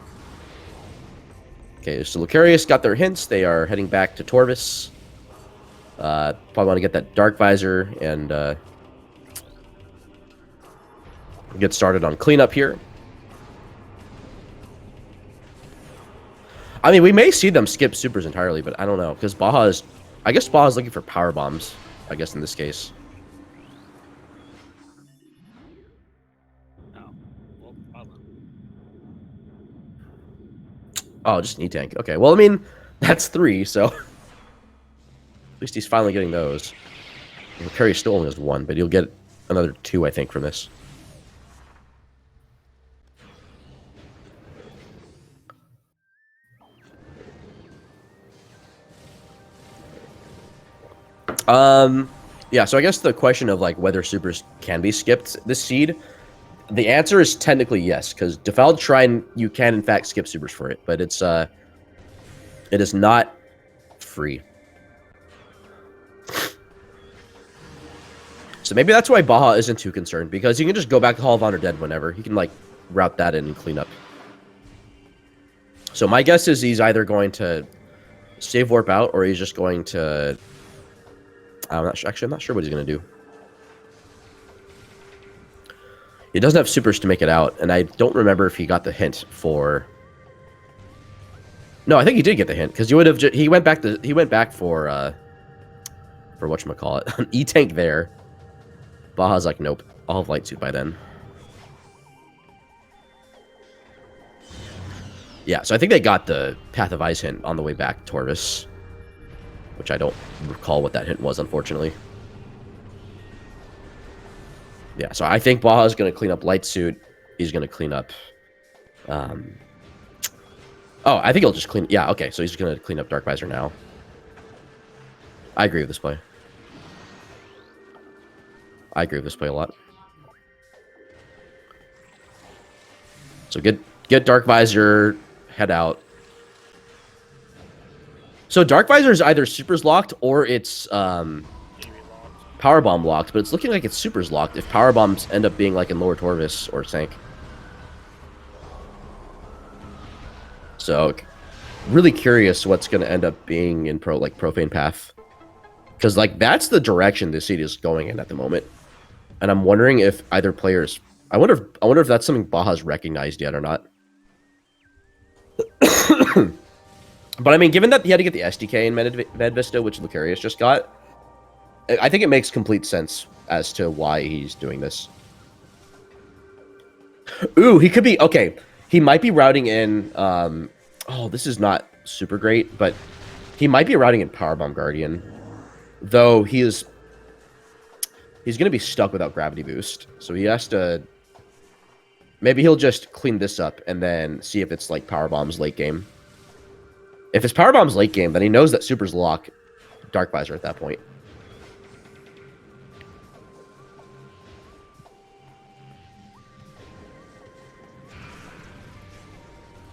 Okay, so Lucarius got their hints. They are heading back to Torvis. Probably want to get that Dark Visor and get started on cleanup here. I mean, we may see them skip supers entirely, but I don't know, because I guess Baja's looking for power bombs, I guess, in this case. Oh, just an E-Tank. Okay, well, I mean, that's 3, so... At least he's finally getting those. Lucarius still only has 1, but he'll get another 2, I think, from this. Yeah, so I guess the question of, like, whether supers can be skipped this seed... The answer is technically yes, because Defiled Shrine, you can in fact skip supers for it, but it is not free. So maybe that's why Baja isn't too concerned, because you can just go back to Hall of Honor Dead whenever. He can, like, route that in and clean up. So my guess is he's either going to save warp out, or he's just going to... I'm not sure what he's going to do. He doesn't have supers to make it out, and I don't remember if he got the hint for... No, I think he did get the hint, because he would have... He went back for whatchamacallit, an E-Tank there. Baja's like, nope, I'll have Light Suit by then. Yeah, so I think they got the Path of Ice hint on the way back to Torvis, which I don't recall what that hint was, unfortunately. Yeah, so I think Baja's going to clean up Light Suit. He's going to clean up... Oh, I think he'll just clean... Yeah, okay, so he's going to clean up Dark Visor now. I agree with this play. I agree with this play a lot. So get Dark Visor, head out. So Dark Visor is either Super's locked or it's Power Bomb locked, but it's looking like it's Super's locked if Power Bombs end up being like in Lower Torvis or Sank. So really curious what's going to end up being in Profane Path. Because like that's the direction this seed is going in at the moment. And I'm wondering if either players... I wonder if that's something Baja's recognized yet or not. But I mean, given that he had to get the SDK in Med Vista, which Lucarius just got, I think it makes complete sense as to why he's doing this. Ooh, he could be... Okay, he might be routing in... oh, this is not super great, but he might be routing in Powerbomb Guardian. Though he's going to be stuck without Gravity Boost. So he has to... Maybe he'll just clean this up and then see if it's like Powerbomb's late game. If it's Powerbomb's late game, then he knows that Super's lock Dark Visor at that point.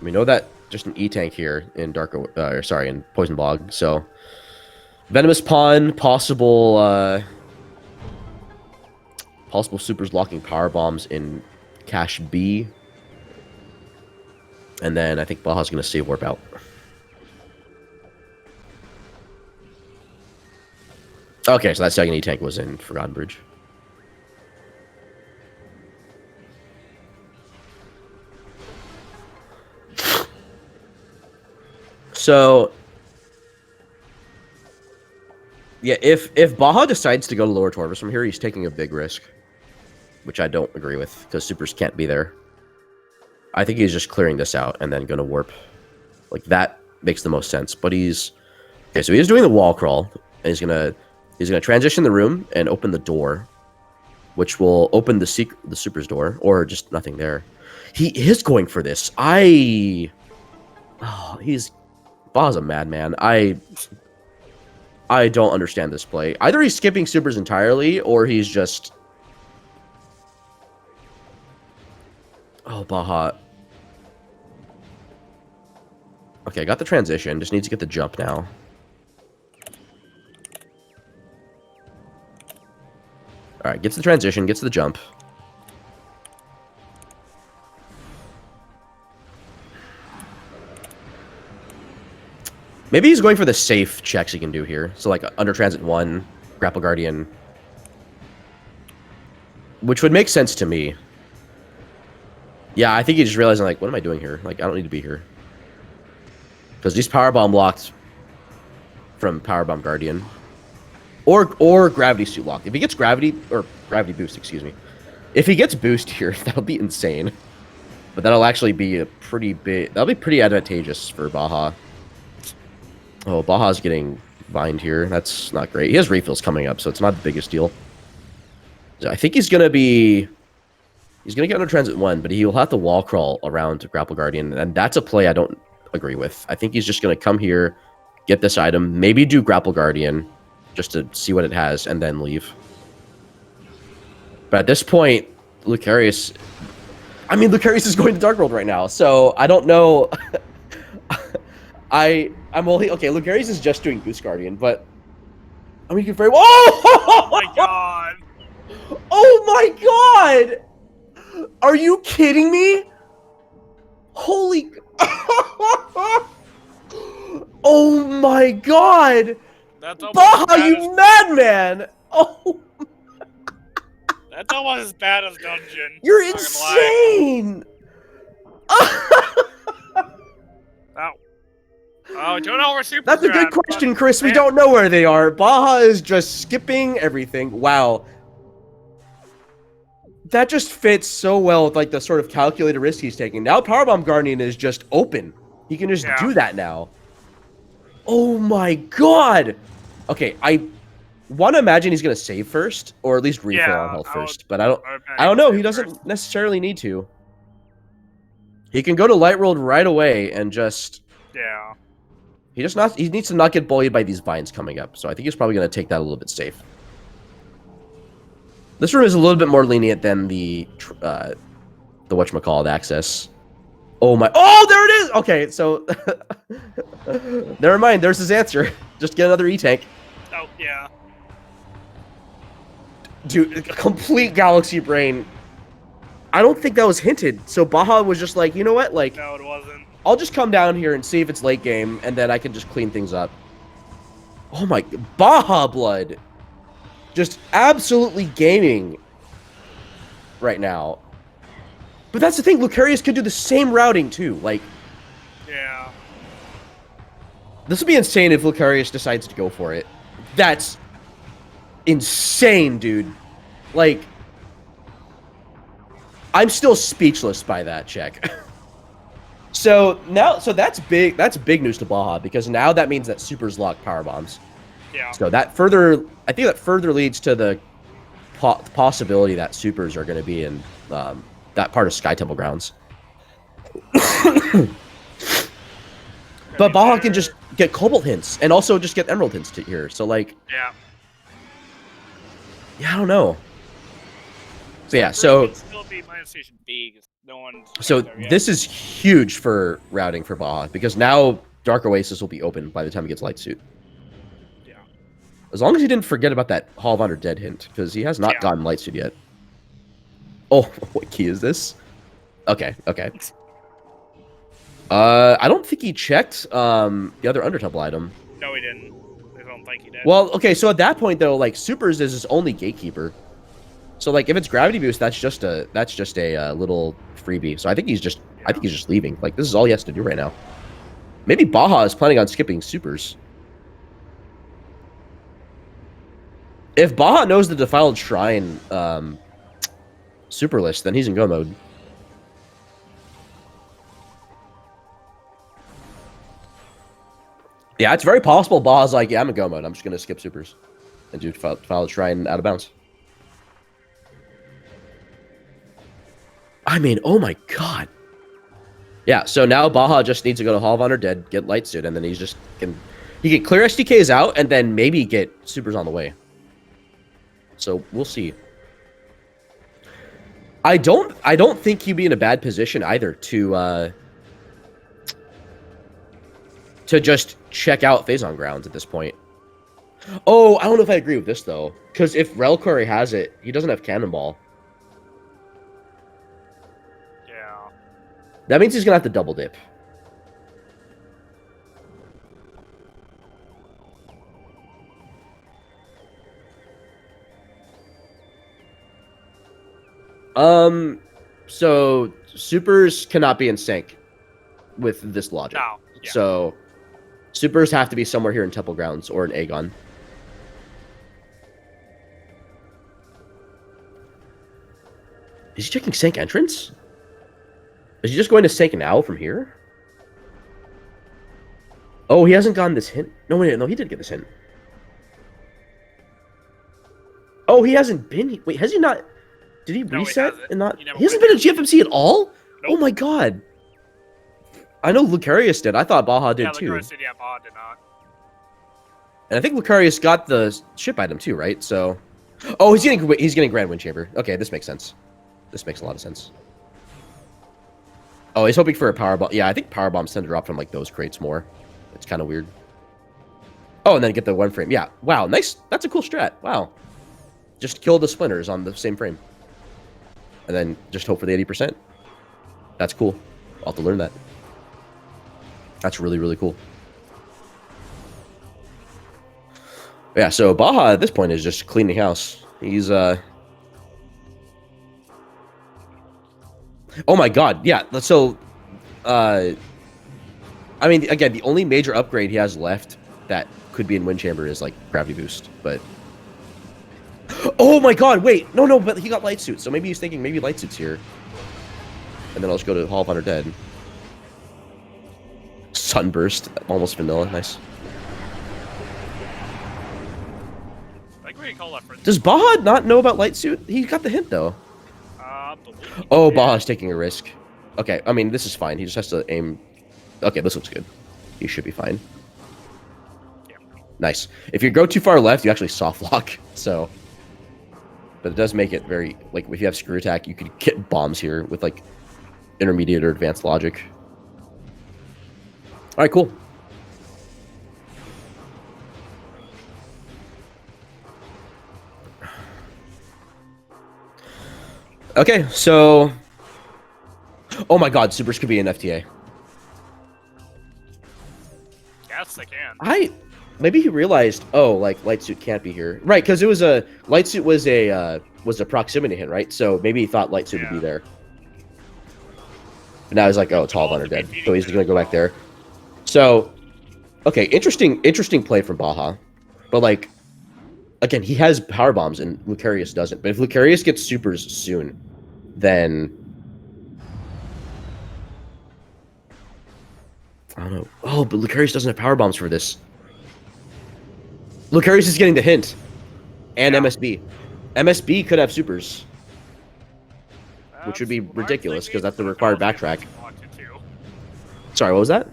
We know that just an E-Tank here in in Poison Bog. So Venomous Pawn, possible Supers locking Power Bombs in Cache B. And then I think Baja's going to save Warp out. Okay, so that second E-Tank was in Forgotten Bridge. So yeah, if Baja decides to go to Lower Torvis from here, he's taking a big risk, which I don't agree with, because Supers can't be there. I think he's just clearing this out and then going to warp. Like, that makes the most sense. But he's... Okay, so he's doing the wall crawl, and he's gonna transition the room and open the door, which will open the Supers door, or just nothing there. He is going for this. Baja's a madman. I don't understand this play. Either he's skipping Supers entirely, or he's just... Oh, Baja. Okay, I got the transition. Just needs to get the jump now. Alright, gets the transition, gets the jump. Maybe he's going for the safe checks he can do here. So, like, under Transit 1, Grapple Guardian. Which would make sense to me. Yeah, I think he's just realizing, like, what am I doing here? Like, I don't need to be here. Because he's Powerbomb locked from Powerbomb Guardian. Or Gravity Suit locked. If he gets Gravity Boost, excuse me. If he gets Boost here, that'll be insane. But that'll actually be a pretty big... That'll be pretty advantageous for Baja. Oh, Baja's getting vined here. That's not great. He has refills coming up, so it's not the biggest deal. So I think he's going to be... He's going to get under Transit 1, but he'll have to wall crawl around to Grapple Guardian, and that's a play I don't agree with. I think he's just going to come here, get this item, maybe do Grapple Guardian, just to see what it has, and then leave. But at this point, Lucarius... I mean, Lucarius is going to Dark World right now, so I don't know... I'm only... Okay, Lucarius is just doing Goose Guardian, but... I mean, you can very well... Oh my god! Oh my god! Are you kidding me? Holy... Oh my god! That's Baja, you madman! Oh... That's almost as bad as Dungeon. You're insane! Oh, don't know where Super. That's a good question, Chris. We don't know where they are. Baja is just skipping everything. Wow. That just fits so well with like the sort of calculated risk he's taking. Now Powerbomb Guardian is just open. He can just do that now. Oh my god! Okay, I want to imagine he's gonna save first, or at least refill on health first. But I don't know. He doesn't necessarily need to. He can go to Light World right away and just He needs to not get bullied by these vines coming up. So I think he's probably gonna take that a little bit safe. This room is a little bit more lenient than the whatchamacallit access. Oh my! Oh, there it is. Okay, so never mind. There's his answer. Just get another E-tank. Oh yeah. Dude, a complete galaxy brain. I don't think that was hinted. So Baja was just like, you know what? Like, no, it wasn't. I'll just come down here and see if it's late game, and then I can just clean things up. Oh my, BajaBlood, just absolutely gaming right now. But that's the thing, Lucarius could do the same routing too. Like, yeah. This would be insane if Lucarius decides to go for it. That's insane, dude. Like, I'm still speechless by that check. So that's big news to Baja, because now that means that Supers lock power bombs. Yeah. So I think that further leads to the possibility that Supers are going to be in that part of Sky Temple grounds. But Baja can just get Cobalt hints and also just get Emerald hints to here. So like, yeah, I don't know. So yeah, so still be minus station B because no one. So this is huge for routing for Baja, because now Dark Oasis will be open by the time he gets Light Suit. Yeah. As long as he didn't forget about that Hall of Honor Dead hint, because he has not gotten Light Suit yet. Oh, what key is this? Okay, okay. I don't think he checked the other Undertemple item. No, he didn't. I don't think he did. Well, okay, so at that point though, like Supers is his only gatekeeper. So like if it's gravity boost, that's just a little freebie. So I think he's just leaving. Like this is all he has to do right now. Maybe Baja is planning on skipping Supers. If Baja knows the Defiled Shrine super list, then he's in go mode. Yeah, it's very possible Baja's like, yeah, I'm in go mode. I'm just going to skip Supers and do Defiled Shrine out of bounds. I mean, oh my god. Yeah, so now Baja just needs to go to Hall of Honor Dead, get Light Suit, and then he can clear SDKs out and then maybe get Supers on the way. So we'll see. I don't think he'd be in a bad position either to just check out Phazon Grounds at this point. Oh, I don't know if I agree with this though, because if Reliquary has it, he doesn't have Cannonball. Yeah. That means he's gonna have to double dip. So Supers cannot be in sync with this logic. No. Yeah. So Supers have to be somewhere here in Temple Grounds or in Aegon. Is he checking sync entrance? Is he just going to sync now from here? Oh, he hasn't gotten this hint. No, wait, no, he did get this hint. Oh, he hasn't been. Wait, has he not? Did he reset and not? He hasn't been at GFMC at all? Nope. Oh my god. I know Lucarius did. I thought Baja did too. Lucarius did, yeah, Baja did not. And I think Lucarius got the ship item too, right? So, oh, he's getting Grand Wind Chamber. Okay, this makes sense. This makes a lot of sense. Oh, he's hoping for a power bomb. Yeah, I think power bombs tend to drop from like those crates more. It's kind of weird. Oh, and then get the one frame. Yeah. Wow. Nice. That's a cool strat. Wow. Just kill the splinters on the same frame. And then just hope for the 80%. That's cool. I'll have to learn that. That's really, really cool. Yeah, so Baja at this point is just cleaning house. He's, oh my god, yeah, so, I mean, again, the only major upgrade he has left that could be in Wind Chamber is, like, Gravity Boost, but Oh my god, wait. No, but he got light suit, so maybe he's thinking maybe light suit's here. And then I'll just go to Hall of Honor Dead. Sunburst, almost vanilla, nice. Like what do you call that? Does Baja not know about light suit? He got the hint though. Oh, Baja's taking a risk. Okay, I mean this is fine. He just has to aim. Okay, this looks good. He should be fine. Yeah. Nice. If you go too far left, you actually soft lock. So, but it does make it very like if you have screw attack, you could get bombs here with like intermediate or advanced logic. All right, cool. Okay, so... Oh my god, supers could be an FTA. Yes, they can. Maybe he realized, oh, like, light suit can't be here. Right, because it was a... Light suit was a proximity hit, right? So maybe he thought light suit would be there. But now he's like, oh, it's Hall of Honor Dead. So he's gonna go back there. So... Okay, interesting play from Baja. But, like... Again, he has power bombs and Lucarius doesn't. But if Lucarius gets supers soon, then... I don't know. Oh, but Lucarius doesn't have power bombs for this. Lucarius is getting the hint. And MSB. MSB could have supers. Which would be ridiculous, because that's the required backtrack. Sorry, what was that?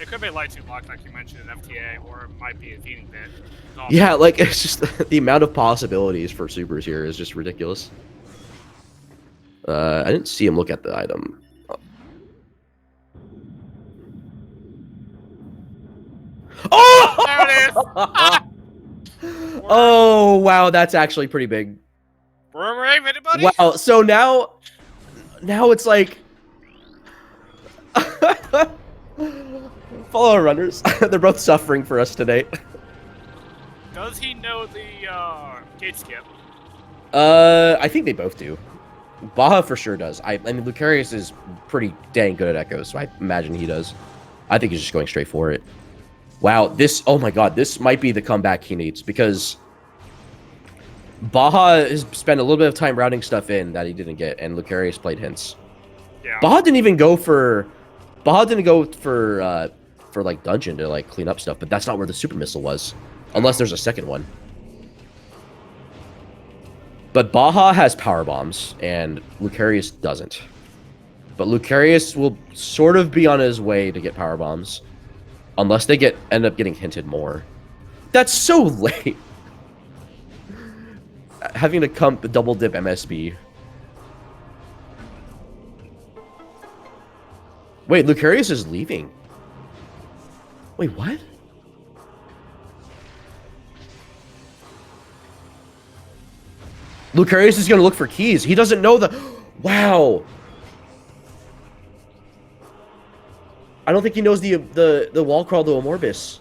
It could be light suit lock, like you mentioned in FTA, or it might be a feeding bit. Yeah, like, it's just the amount of possibilities for supers here is just ridiculous. I didn't see him look at the item. Oh! There it is! Oh, wow, that's actually pretty big. Room rave, anybody? Wow, so now it's like... Follow our runners. They're both suffering for us today. Does he know the gate skip? I think they both do. Baja for sure does. I mean, Lucarius is pretty dang good at echoes, so I imagine he does. I think he's just going straight for it. Wow, this... Oh my god, this might be the comeback he needs, because... Baja has spent a little bit of time routing stuff in that he didn't get, and Lucarius played hints. Yeah. Baja didn't even go for... Baja didn't go for like, dungeon to, like, clean up stuff, but that's not where the super missile was. Unless there's a second one. But Baja has power bombs, and Lucarius doesn't. But Lucarius will sort of be on his way to get power bombs. Unless they end up getting hinted more. That's so late. Having to come double dip MSB. Wait, Lucarius is leaving. Wait, what? Lucarius is going to look for keys. He doesn't know the... Wow. I don't think he knows the wall crawl to Amorbis.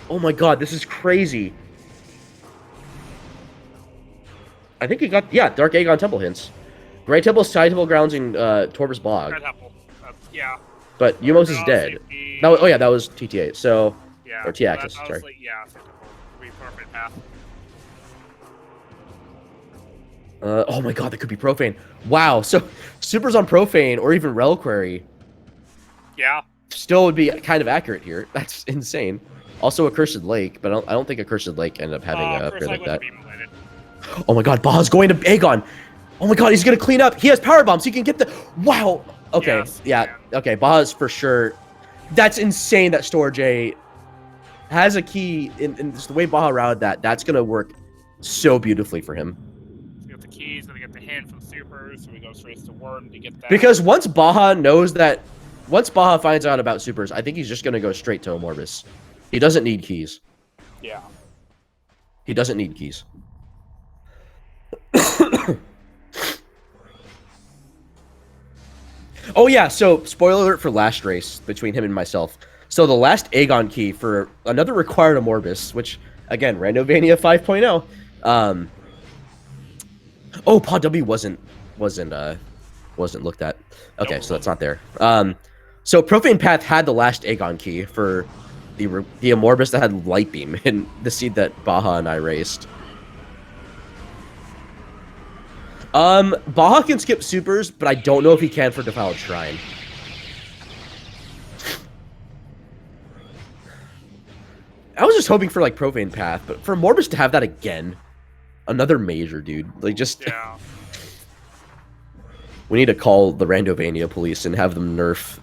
Oh my god, this is crazy. I think he got... Yeah, Dark Aegon Temple hints. Great Temple, Side Temple Grounds, and Torvus Bog. Red Temple. Yeah. But Umos is dead. No, oh yeah, that was TTA, so... Yeah. Or T-Axis, sorry. Like, yeah, Side Temple would be perfect path. Oh my god, that could be Profane. Wow, so supers on Profane or even Reliquary Yeah. still would be kind of accurate here. That's insane. Also, Accursed Lake, but I don't think Accursed Lake ended up having a upgrade like that. Oh my god, Baja's going to Aegon. Oh my god, he's going to clean up. He has power bombs. He can get the... Wow. Okay, Yes, yeah. man. Okay, Baja's for sure. That's insane that Storage A has a key. In just the way Baja routed that, that's going to work so beautifully for him. So we got the keys, then we get the hint from supers, so we go straight to Worm to get that. Because once Baja knows that... Once Baja finds out about supers, I think he's just going to go straight to Amorbis. He doesn't need keys. Yeah. He doesn't need keys. Oh yeah, so spoiler alert for last race between him and myself. So the last Aegon key for another required Amorbis, which again, Randomania 5.0. Oh, Pod W wasn't looked at. Okay, so that's not there. So Profane Path had the last Aegon key for the Amorbis that had Light Beam and the seed that Baja and I raced. Baja can skip supers, but I don't know if he can for Defiled Shrine. I was just hoping for, like, Profane Path, but for Morbus to have that again, another major, dude. Like, just... Yeah. We need to call the Randovania police and have them nerf...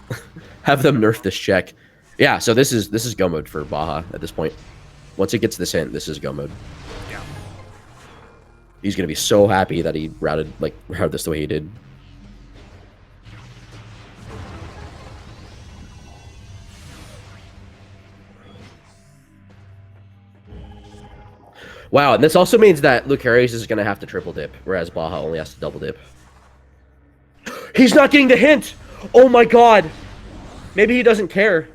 have them nerf this check. Yeah, so this is go mode for Baja at this point. Once it gets this hint, this is go mode. Yeah. He's gonna be so happy that he routed this the way he did. Wow, and this also means that Lucarius is gonna have to triple dip, whereas Baja only has to double dip. He's not getting the hint! Oh my god! Maybe he doesn't care.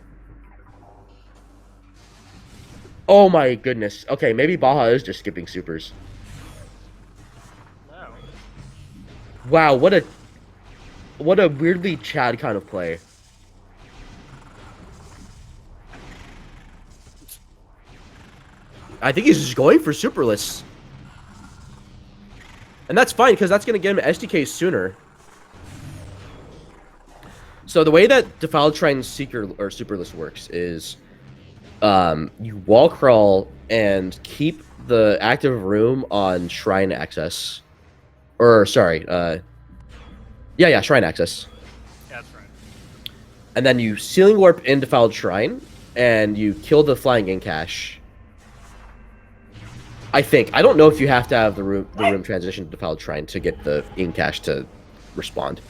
Oh my goodness. Okay, maybe Baja is just skipping supers. No. Wow, what a weirdly Chad kind of play. I think he's just going for superless. And that's fine, because that's going to get him SDK sooner. So the way that Defiled Shrine Seeker or Superless works is you wall crawl and keep the active room on Shrine access. Or, sorry, yeah, Shrine access. Yeah, that's right. And then you Sealing Warp in Defiled Shrine, and you kill the Flying In Cache. I think. I don't know if you have to have the room transition to Defiled Shrine to get the In Cache to respond.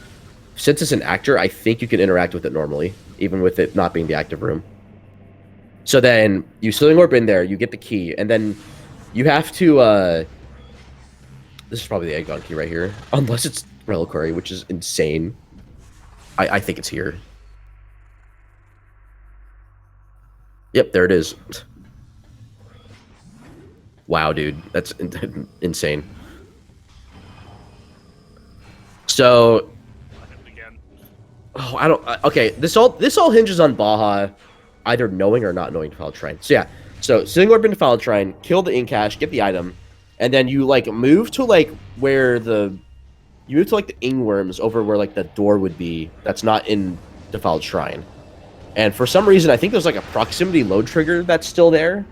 Since it's an actor, I think you can interact with it normally, even with it not being the active room. So then you Sealing Warp in there, you get the key, and then you have to... this is probably the Eggon key right here. Unless it's Reliquary, which is insane. I think it's here. Yep, there it is. Wow, dude. That's insane. So... Oh, I don't... okay, this all hinges on Baja either knowing or not knowing Defiled Shrine. So yeah, so Sealing Orb in Defiled Shrine, kill the In Cache, get the item, and then you, like, move to, like, where the... You move to, like, the Ingworms over where, like, the door would be that's not in Defiled Shrine. And for some reason, I think there's, like, a proximity load trigger that's still there,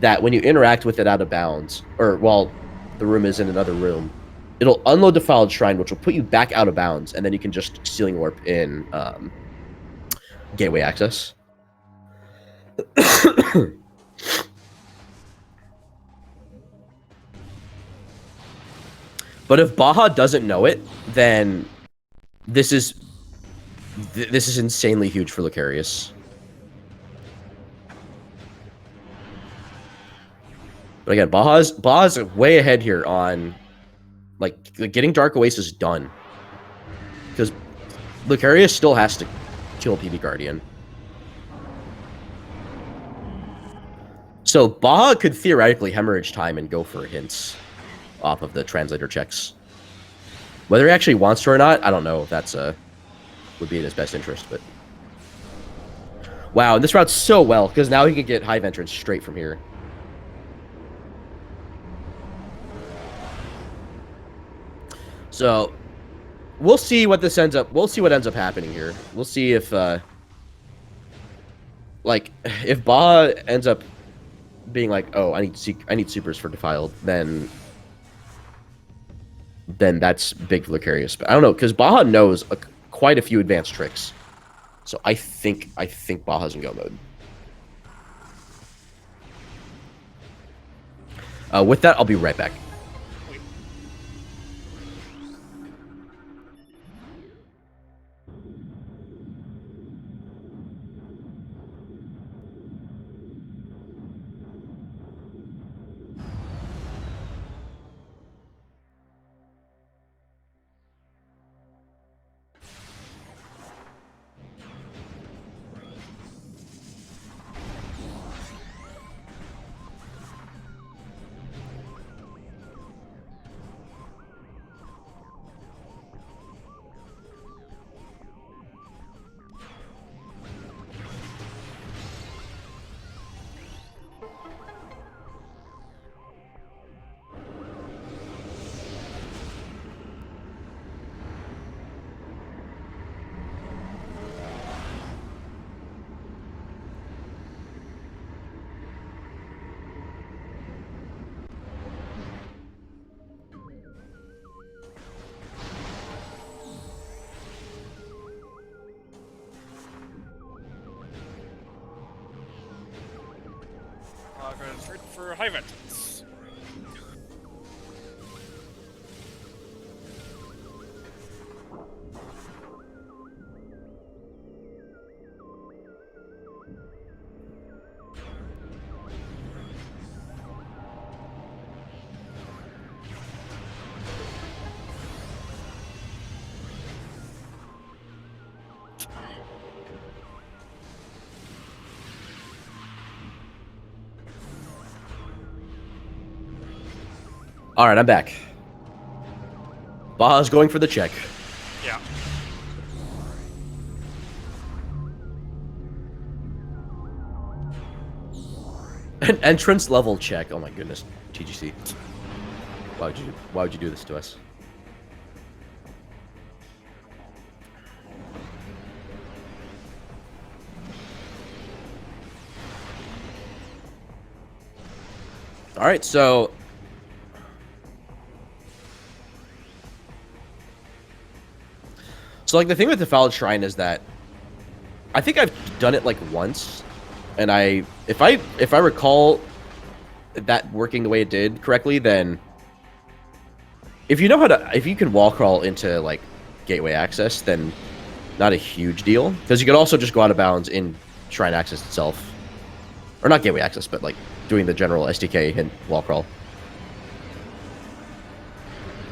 that when you interact with it out of bounds, or while the room is in another room, it'll unload Defiled Shrine, which will put you back out of bounds, and then you can just Sealing Warp in Gateway access. But if Baja doesn't know it, then this is insanely huge for Lucarius. But again, Baja's way ahead here on, like, getting Dark Oasis done. Because Lucarius still has to kill PB Guardian. So Baja could theoretically hemorrhage time and go for hints off of the translator checks. Whether he actually wants to or not, I don't know if that's would be in his best interest, but... Wow, and this routes so well, because now he can get Hive Entrance straight from here. So, we'll see what this ends up... We'll see what ends up happening here. We'll see if, like, if Baja ends up being like, oh, I need supers for Defiled, then that's big for Lucarius. But I don't know, because Baja knows quite a few advanced tricks. So I think Baja's in go mode. With that, I'll be right back. Goes straight for High Vengeance. All right, I'm back. Baja's going for the check. Yeah. An entrance level check. Oh my goodness, TGC. Why would you do this to us? All right, so like the thing with the Defiled Shrine is that I think I've done it like once, and if I recall that working the way it did correctly, then if you can wall crawl into like gateway access, then not a huge deal, because you could also just go out of bounds in shrine access itself, or not gateway access, but like doing the general SDK and wall crawl.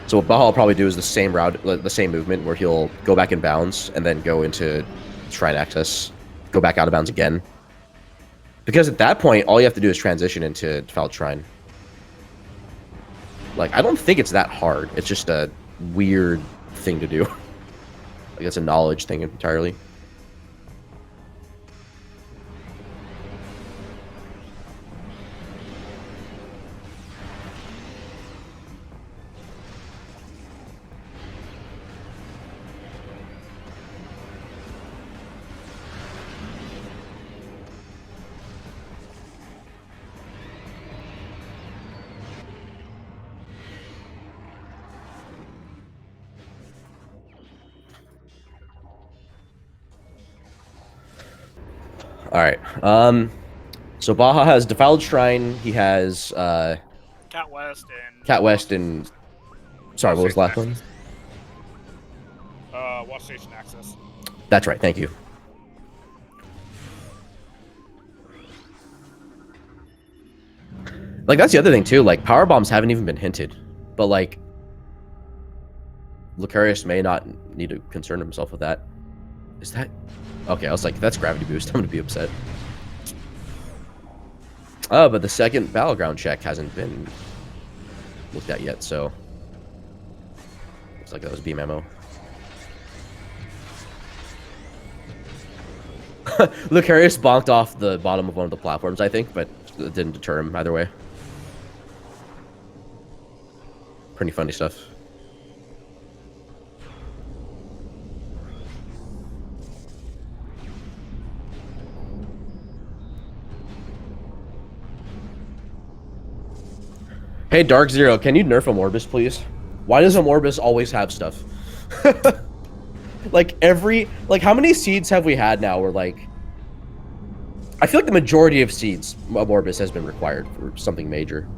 So what Baja will probably do is the same route, the same movement, where he'll go back in bounds and then go into shrine access, go back out of bounds again. Because at that point, all you have to do is transition into Defiled Shrine. Like, I don't think it's that hard. It's just a weird thing to do. Like, it's a knowledge thing entirely. All right. So Baja has Defiled Shrine. He has Cat West and... Cat West and... Sorry, what was the last one? Watch Station Access. That's right, thank you. Like, that's the other thing, too. Like, power bombs haven't even been hinted. But, like, Lucarius may not need to concern himself with that. Is that... Okay, I was like, that's gravity boost. I'm going to be upset. Oh, but the second battleground check hasn't been looked at yet, so... Looks like that was beam ammo. Lucarius bonked off the bottom of one of the platforms, I think, but it didn't deter him either way. Pretty funny stuff. Hey, Dark Zero, can you nerf a Morbus, please? Why does a Morbus always have stuff? Like, how many seeds have we had now where, like... I feel like the majority of seeds, a Morbus has been required for something major.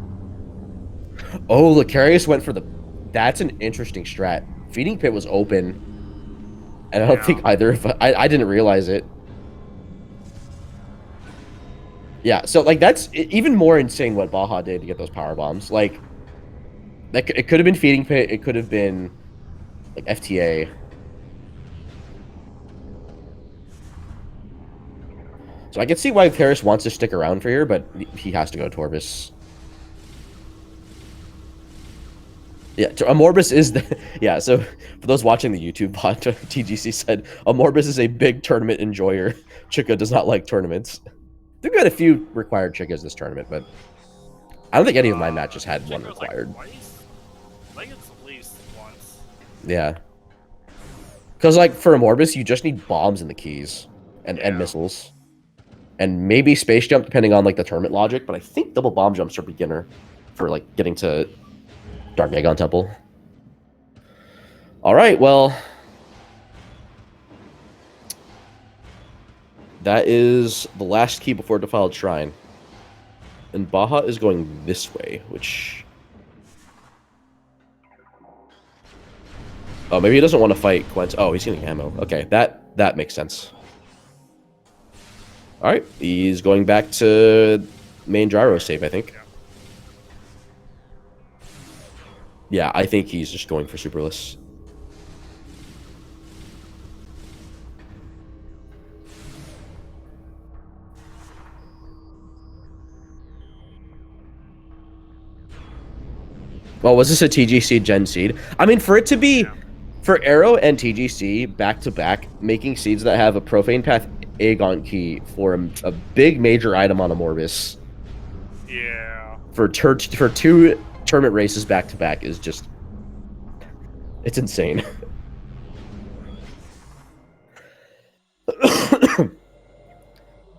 Oh, Lucarius went for the... That's an interesting strat. Feeding Pit was open. And I don't think either of... I didn't realize it. Yeah, so, like, that's even more insane what Baja did to get those power bombs. Like, it could have been Feeding Pit. It could have been, like, FTA. So I can see why Paris wants to stick around for here, but he has to go to Torbis. Yeah, a Morbus is the... Yeah, so for those watching the YouTube bot, TGC said, a Morbus is a big tournament enjoyer. Chica does not like tournaments. We've got a few required Chicas this tournament, but I don't think any of my matches had one required. Like twice? I think it's at least once. Yeah. Because, like, for a Morbus, you just need bombs in the keys and missiles. And maybe space jump, depending on, like, the tournament logic, but I think double bomb jumps are beginner for, like, getting to Dark Aegon Temple. Alright, well... That is the last key before Defiled Shrine. And Baja is going this way, which... Oh, maybe he doesn't want to fight Gwent. Oh, he's getting ammo. Okay, that makes sense. Alright, he's going back to main gyro save, I think. Yeah, I think he's just going for superless. Well, was this a TGC Gen seed? I mean, for it to be... For Arrow and TGC back-to-back, making seeds that have a Profane Path Aegon key for a big major item on a Morbus. Yeah. For 2 tournament races back-to-back is just... It's insane.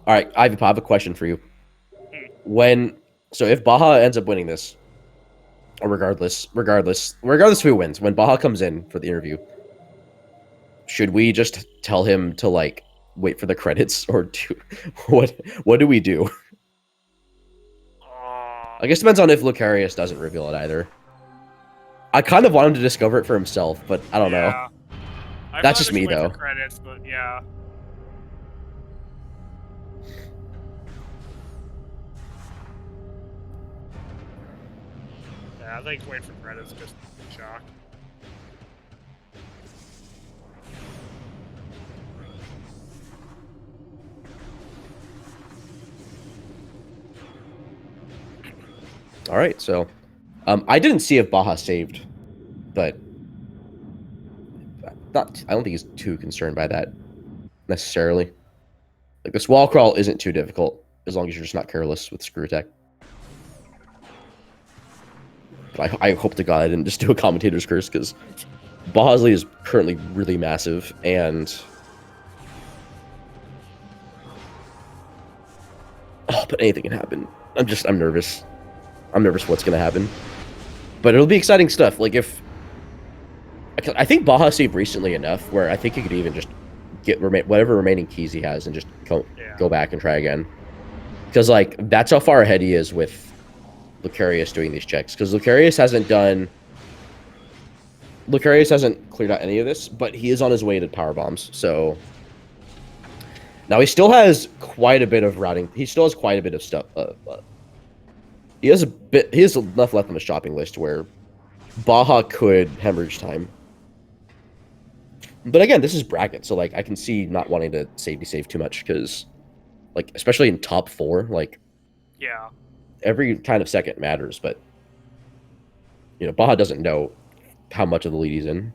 Alright, I have a question for you. So if Baja ends up winning this, or regardless who wins, when Baja comes in for the interview, should we just tell him to, like, wait for the credits, or what do we do? I guess it depends on if Lucarius doesn't reveal it either. I kind of want him to discover it for himself, but I don't know. That's just me, though. Credits, but yeah. Yeah, I think wait for credits just shock. All right, so I didn't see if Baja saved, but I don't think he's too concerned by that necessarily. Like, this wall crawl isn't too difficult as long as you're just not careless with screw attack. But I hope to God I didn't just do a commentator's curse, because Baja's lead is currently really massive, and but anything can happen. I'm nervous. I'm nervous what's going to happen. But it'll be exciting stuff. Like, if... I think Baja saved recently enough where I think he could even just get whatever remaining keys he has and just go back and try again. Because, like, that's how far ahead he is with Lucarius doing these checks. Because Lucarius hasn't cleared out any of this, but he is on his way to power bombs. So... Now, he still has quite a bit of routing. He still has quite a bit of stuff. He has enough left on the shopping list where Baja could hemorrhage time. But again, this is bracket, so, like, I can see not wanting to save too much, because, like, especially in top 4, like, yeah, every kind of second matters, but, you know, Baja doesn't know how much of the lead he's in.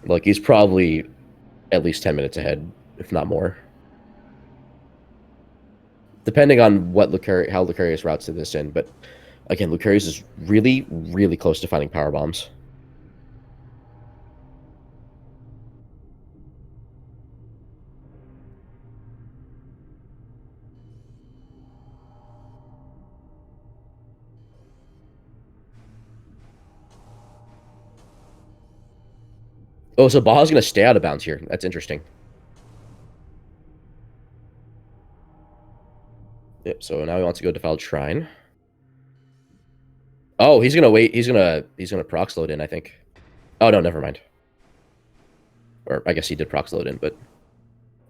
Like, he's probably at least 10 minutes ahead, if not more. Depending on how Lucarius routes to this end, but again, Lucarius is really, really close to finding power bombs. Oh, so Baja's going to stay out of bounds here. That's interesting. Yep, so now he wants to go Defiled Shrine. Oh, he's gonna wait. He's gonna prox load in, I think. Oh no, never mind. Or I guess he did prox load in, but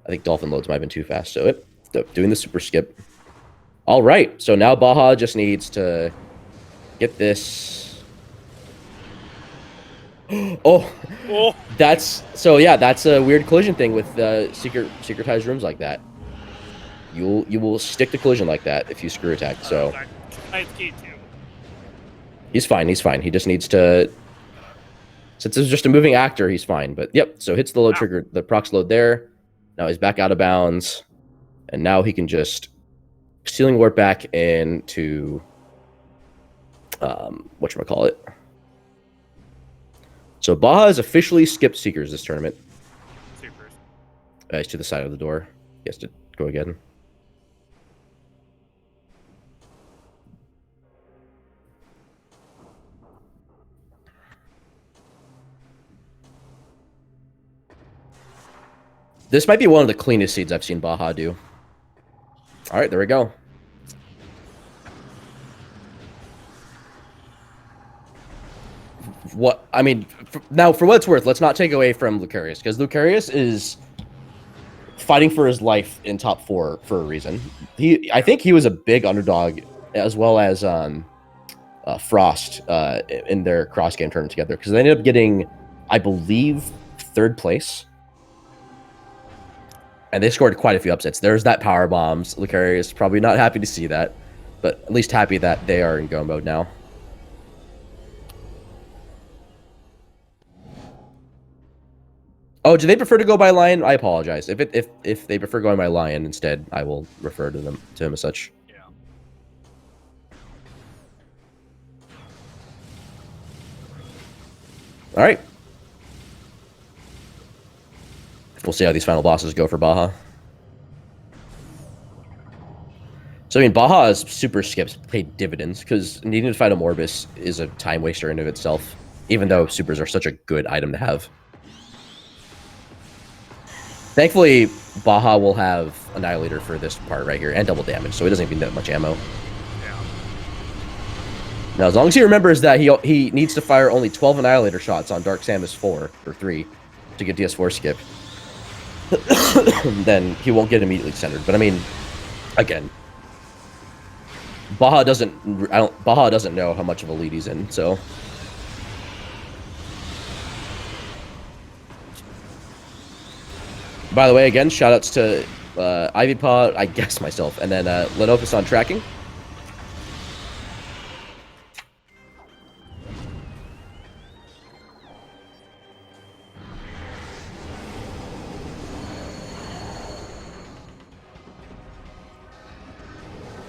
I think Dolphin loads might have been too fast. So doing the super skip. All right, so now Baja just needs to get this. Oh, that's a weird collision thing with secretized rooms like that. You will stick to collision like that if you screw attack. So he's fine. He just needs to. Since it's just a moving actor, he's fine. But yep. So hits the load trigger, the prox load there. Now he's back out of bounds, and now he can just Sealing Warp back into whatchamacallit. So Baja has officially skipped Seekers this tournament. Supers. He's to the side of the door. He has to go again. This might be one of the cleanest seeds I've seen Baja do. All right, there we go. What I mean, now for what it's worth, let's not take away from Lucarius, because Lucarius is fighting for his life in top 4 for a reason. I think he was a big underdog, as well as Frost in their cross game tournament together, because they ended up getting, I believe, 3rd place. And they scored quite a few upsets. There's that power bombs. Lucarius probably not happy to see that, but at least happy that they are in go mode now. Oh, do they prefer to go by Lion? I apologize. If they prefer going by Lion instead, I will refer to him as such. Yeah. All right. We'll see how these final bosses go for Baja. So, I mean, Baja's super skips paid dividends, because needing to fight a Morbus is a time waster in and of itself, even though supers are such a good item to have. Thankfully, Baja will have Annihilator for this part right here, and double damage, so he doesn't even need that much ammo. Yeah. Now, as long as he remembers that he needs to fire only 12 Annihilator shots on Dark Samus 4, or 3, to get DS4 skip, then he won't get immediately centered. But I mean, again, Baja doesn't know how much of a lead he's in, so. By the way, again, shoutouts to Ivypaw, I guess myself, and then Lenopus on tracking.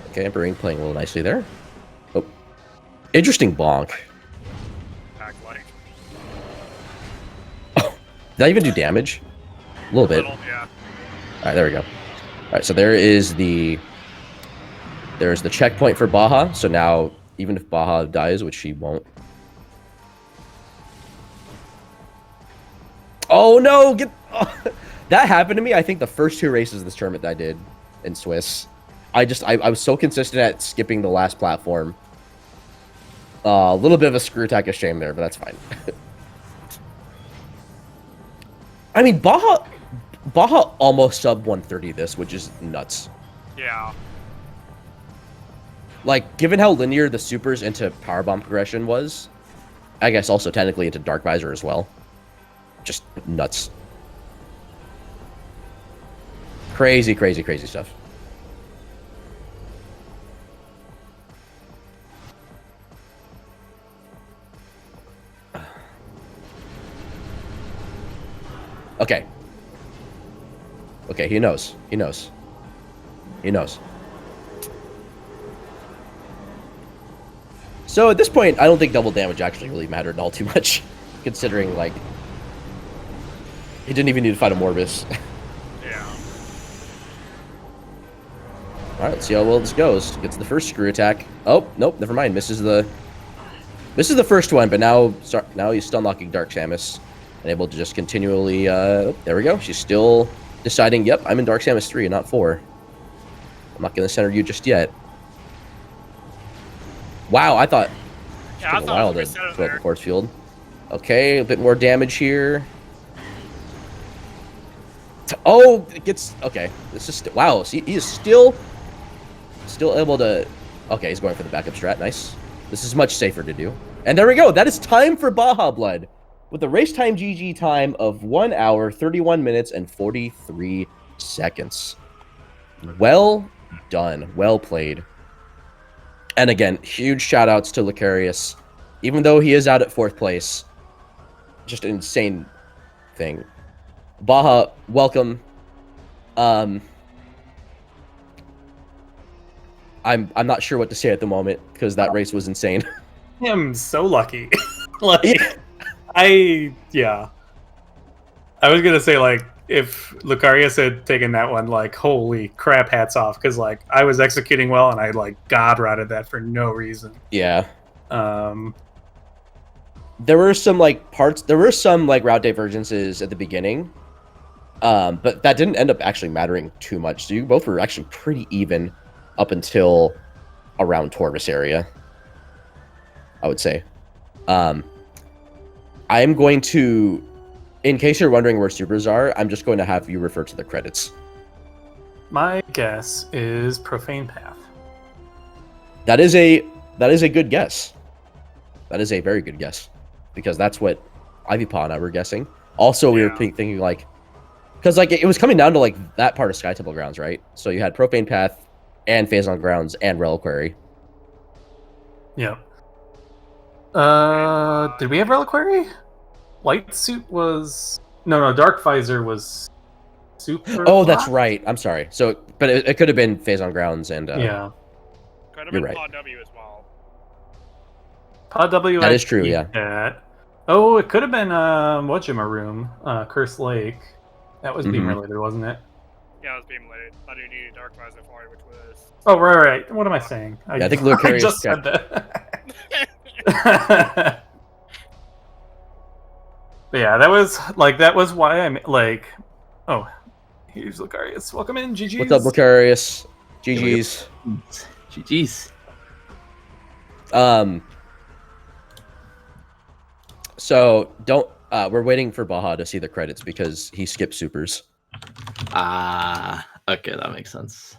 Okay, Emperor playing a little nicely there. Oh, interesting bonk. Back like. Oh, did that even do damage? A little bit. Yeah. All right, there we go. All right, so there's the checkpoint for Baja. So now, even if Baja dies, which he won't. Oh no! That happened to me. I think the first 2 races of this tournament that I did in Swiss. I was so consistent at skipping the last platform. A little bit of a screw attack of shame there, but that's fine. I mean, Baja almost sub 130 this, which is nuts. Yeah. Like, given how linear the supers into powerbomb progression was, I guess also technically into Dark Visor as well. Just nuts. Crazy, crazy, crazy stuff. Okay. Okay, he knows. He knows. He knows. So at this point, I don't think double damage actually really mattered all too much, considering, like, he didn't even need to fight a Morbus. Yeah. Alright, let's see how well this goes. Gets the first screw attack. Oh, nope, never mind. Misses the first one, but now he's still knocking Dark Samus. And able to just continually, oh, there we go. She's still deciding, yep, I'm in Dark Samus 3 and not 4. I'm not going to center you just yet. Wow, I thought it took a while to throw up the force field. Okay, a bit more damage here. Oh, it gets, okay. This is, wow, see, he is still able to, okay, he's going for the backup strat, nice. This is much safer to do. And there we go, that is time for BajaBlood. With a race time GG time of 1 hour, 31 minutes, and 43 seconds. Well done. Well played. And again, huge shout-outs to Lucarius. Even though he is out at 4th place. Just an insane thing. Baja, welcome. I'm not sure what to say at the moment, because that race was insane. I'm so lucky. Like... yeah. I was gonna say, like, if Lucarius had taken that one, like, holy crap, hats off, because, like, I was executing well, and I, like, god-rotted that for no reason. Yeah. There were some, like, route divergences at the beginning, But that didn't end up actually mattering too much. So you both were actually pretty even up until around Torvis area, I would say. I am going to, in case you're wondering where supers are, I'm just going to have you refer to the credits. My guess is Profane Path. That is a good guess. That is a very good guess, because that's what Ivypaw and I were guessing. Also, we were thinking like, because like it was coming down to like that part of Sky Temple Grounds, right? So you had Profane Path and Phazon Grounds and Reliquary. Yeah. Did we have Reliquary? Light Suit was no. Dark Visor was super. Oh, that's right. I'm sorry. So, but it could have been Phazon Grounds and yeah. Could have You're been right. Pod W as well. Pod W. That I is true, keep yeah. that. Oh, it could have been Whatchamaroom, Curse Lake. That was beam related, wasn't it? Yeah, it was beam related. I do need a Dark Visor for it, which was. Oh, right. What am I saying? I think Lucarius I just said that. But yeah, that was why I'm like, oh, here's Lucarius. Welcome in, GG's. What's up, Lucarius? GG's. GG's. So don't. We're waiting for Baja to see the credits because he skipped supers. Okay, that makes sense.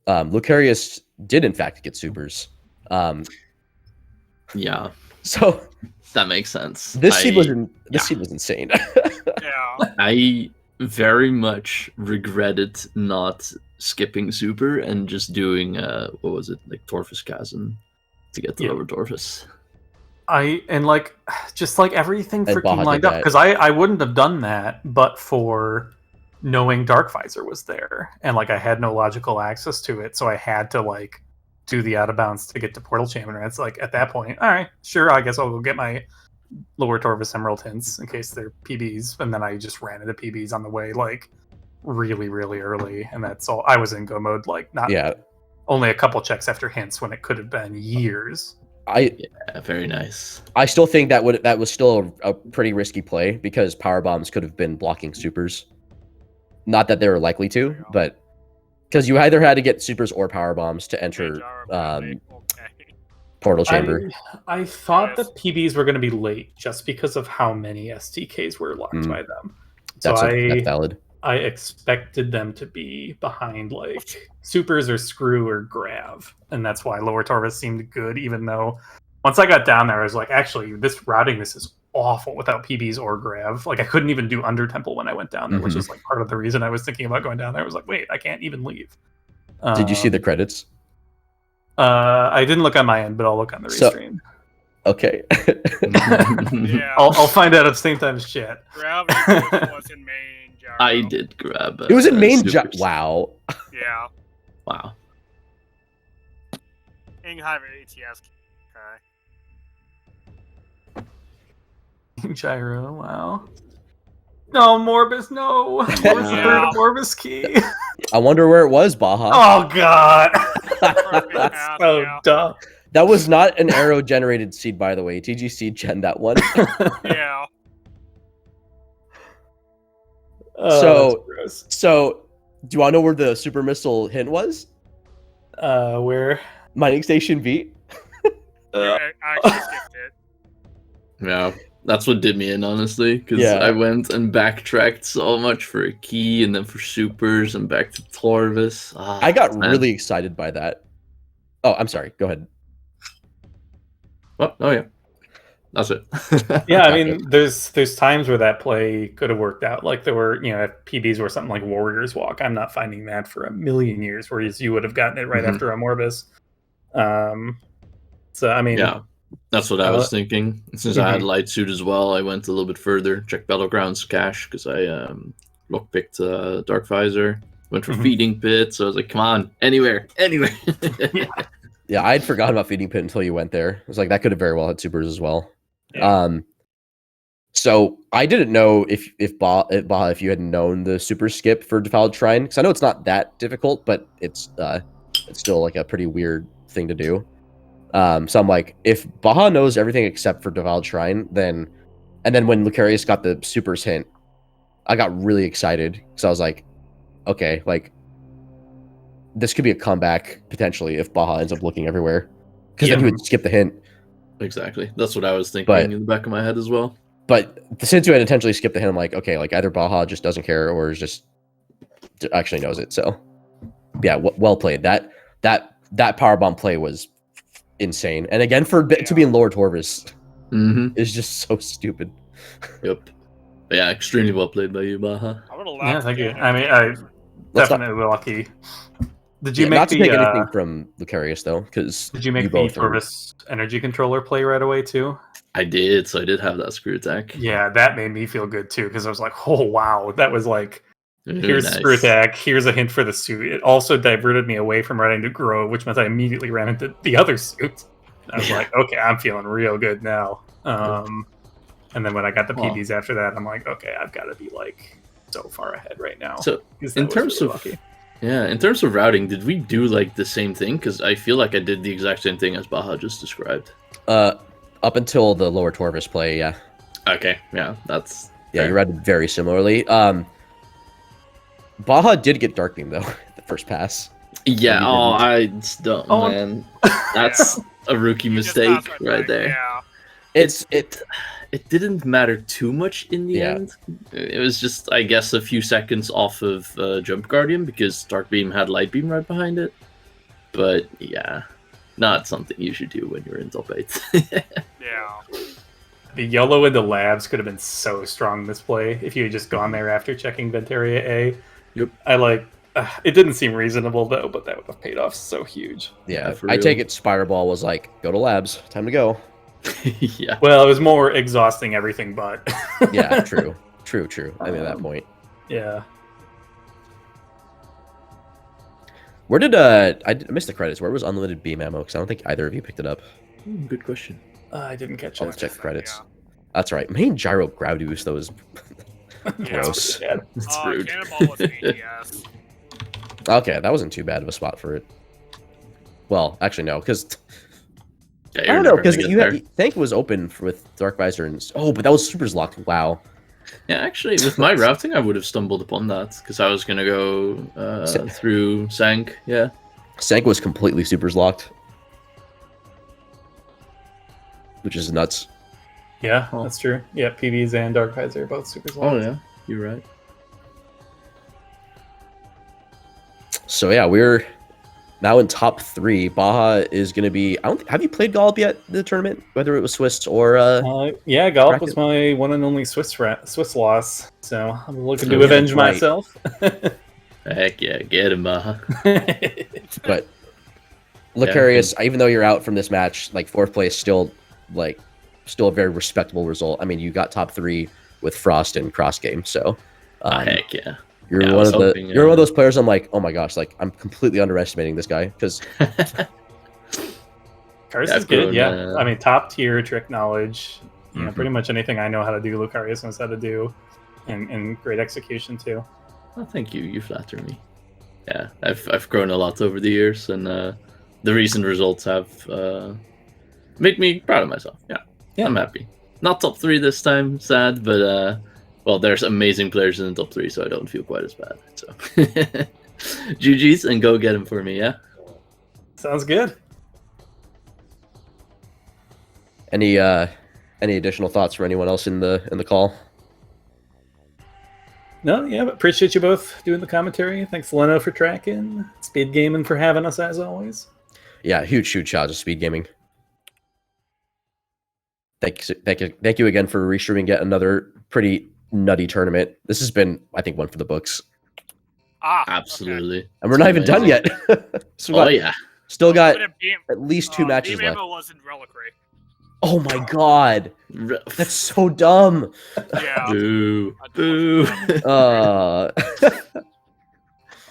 Lucarius did in fact get supers. Yeah, So that makes sense. this seed was insane. Yeah. I very much regretted not skipping super and just doing what was it, like Torfus Chasm to get to Lower Torfus. Just like everything And freaking Baja lined did up, that. because I wouldn't have done that but for knowing Dark Visor was there, and like I had no logical access to it, so I had to like do the out of bounds to get to Portal Chamber. And it's like at that point, all right, sure, I guess I'll go get my Lower Torvus Emerald hints in case they're PBs, and then I just ran into PBs on the way, like really, really early, and that's all. I was in go mode, like not only a couple checks after hints when it could have been years. Yeah, very nice. I still think that was still a pretty risky play because power bombs could have been blocking supers. Not that they were likely to, but because you either had to get supers or power bombs to enter Portal Chamber. I thought the PBs were going to be late just because of how many STKs were locked by them. That's So valid. I expected them to be behind like supers or screw or grav, and that's why Lower Torvus seemed good. Even though once I got down there, I was like, actually, this is awful without PBs or grav. Like I couldn't even do Under Temple when I went down there, which is like part of the reason I was thinking about going down there. I was like, wait, I can't even leave. Did you see the credits? I didn't look on my end, but I'll look on the restream. Okay. Yeah. I'll find out at the same time as chat. Grav was in main gyro. I did grab. It was in main. supers. Wow. Yeah. Wow. Ingheimer ATS. Okay. Gyro, wow. No, Morbus, no. Morbus the third Morbus key. I wonder where it was, Baja. Oh, God. That's That's so dumb. That was not an arrow generated seed, by the way. TGC gen that one. Yeah. So, do you want to know where the super missile hint was? Where? Mining Station B. I actually skipped it. Yeah, that's what did me in, honestly, because I went and backtracked so much for a key and then for supers and back to Torvis. I got really excited by that. Oh, I'm sorry. Go ahead. Oh yeah. That's it. Yeah, I mean, there's times where that play could have worked out. Like there were, if PBs were something like Warrior's Walk, I'm not finding that for a million years, whereas you would have gotten it right after a Morbus. So, I mean... Yeah, that's what I was thinking. Since I had Light Suit as well, I went a little bit further, checked Battlegrounds cache, because I lock-picked Dark Visor, went for Feeding Pit, so I was like, come on, anywhere. Yeah, I had forgotten about Feeding Pit until you went there. I was like, that could have very well had supers as well. Yeah. So I didn't know if you had known the super skip for Defiled Shrine, because I know it's not that difficult, but it's still like a pretty weird thing to do. So I'm like, if Baja knows everything except for Defiled Shrine, then when Lucarius got the supers hint, I got really excited because I was like, okay, like this could be a comeback potentially if Baja ends up looking everywhere, because then he would skip the hint. Exactly. That's what I was thinking But- in the back of my head as well. But since you had intentionally skipped the hint, I'm like, okay, like either Baja just doesn't care or is just actually knows it. So yeah, well played. That powerbomb play was insane, and again to be in lower Torvis is just so stupid. Yep. But yeah, extremely well played by you, Baja. I would have Yeah, laughed. thank you. again I mean, if- I Let's not- definitely lucky. Did you Yeah, make not to the take anything from Lucarius though, because did you make the both are- Torvis energy controller play right away too? I did, so I did have that screw attack. Yeah, that made me feel good too because I was like, oh wow, that was like, Very here's nice. screw attack, here's a hint for the suit. It also diverted me away from running to Grove, which meant I immediately ran into the other suit. I was like, okay, I'm feeling real good now. And then when I got the PBs after that, I'm like, okay, I've got to be like so far ahead right now. So 'Cause that in was terms really of lucky. yeah, in terms of routing, did we do like the same thing? Because I feel like I did the exact same thing as Baja just described. Up until the lower Torvis play, yeah. Okay, yeah, that's Yeah, you read very similarly. Baja did get Dark Beam though, the first pass. yeah. You Oh, didn't. I don't, Oh. man. That's a rookie You just mistake passed right there. Yeah. It didn't matter too much in the Yeah. end. It was just, I guess, a few seconds off of Jump Guardian because Dark Beam had Light Beam right behind it. But yeah, not something you should do when you're in top 8. Yeah. The yellow in the labs could have been so strong this play if you had just gone there after checking Ventaria A. Yep. It didn't seem reasonable though, but that would have paid off so huge. Yeah, for I real. take it Spireball was like, go to labs, time to go. Yeah. Well, it was more exhausting everything but. Yeah, true. I mean, at that point. Yeah. Where did I missed the credits? Where was unlimited beam ammo? Because I don't think either of you picked it up. Good question. I didn't catch I'll it. check credits. Yeah. That's right. Main gyro Groudus, though, is Yeah. gross. Yeah. That's rude. Cannonball was BTS. Okay, that wasn't too bad of a spot for it. Well, actually, no, because Yeah, I you're don't know, never because gonna you get had Thank was open with Dark Visor and but that was Super's locked. Wow. Yeah, actually, with my routing, I would have stumbled upon that because I was gonna go through Sank. Yeah. Sank was completely Super's locked, which is nuts. Yeah, Oh. that's true. Yeah, PVs and Dark Visor are both super Oh yeah, you're right. So yeah, we're now in top 3. Baja is going to be. Have you played Golb yet? The tournament, whether it was Swiss or. Yeah, Golf Bracket. was my one and only Swiss loss, so I'm looking to Oh, yeah, avenge right. myself. Heck yeah, get him, Baja. But Lucarius, even though you're out from this match, like 4th place, still a very respectable result. I mean, you got top 3 with Frost and Cross Game, so. Heck yeah. You're Yeah, I one was of the hoping, you're one of those players. I'm like, oh my gosh, like I'm completely underestimating this guy because Curse Yeah, is good, I've yeah. grown, I mean, top tier trick knowledge. You know, Mhm. pretty much anything I know how to do, Lucarius knows how to do, and great execution too. Well, thank you. You flatter me. Yeah, I've grown a lot over the years, and the recent results have made me proud of myself. Yeah, I'm happy. Not top 3 this time, sad, but well, there's amazing players in the top 3, so I don't feel quite as bad. So, GG's and go get him for me. Yeah. Sounds good. any additional thoughts for anyone else in the call? No, yeah, but appreciate you both doing the commentary. Thanks, Leno, for tracking. SpeedGaming for having us as always. Yeah, huge shout to Speed Gaming. Thank you again for restreaming yet another pretty nutty tournament. This has been, I think, one for the books, Absolutely. and we're not even done yet. So we Oh got- yeah. still got Beam, at least 2 matches Beam left. ammo wasn't Reliquary. Oh my god, that's so dumb. Yeah. Boo. Boo. Uh,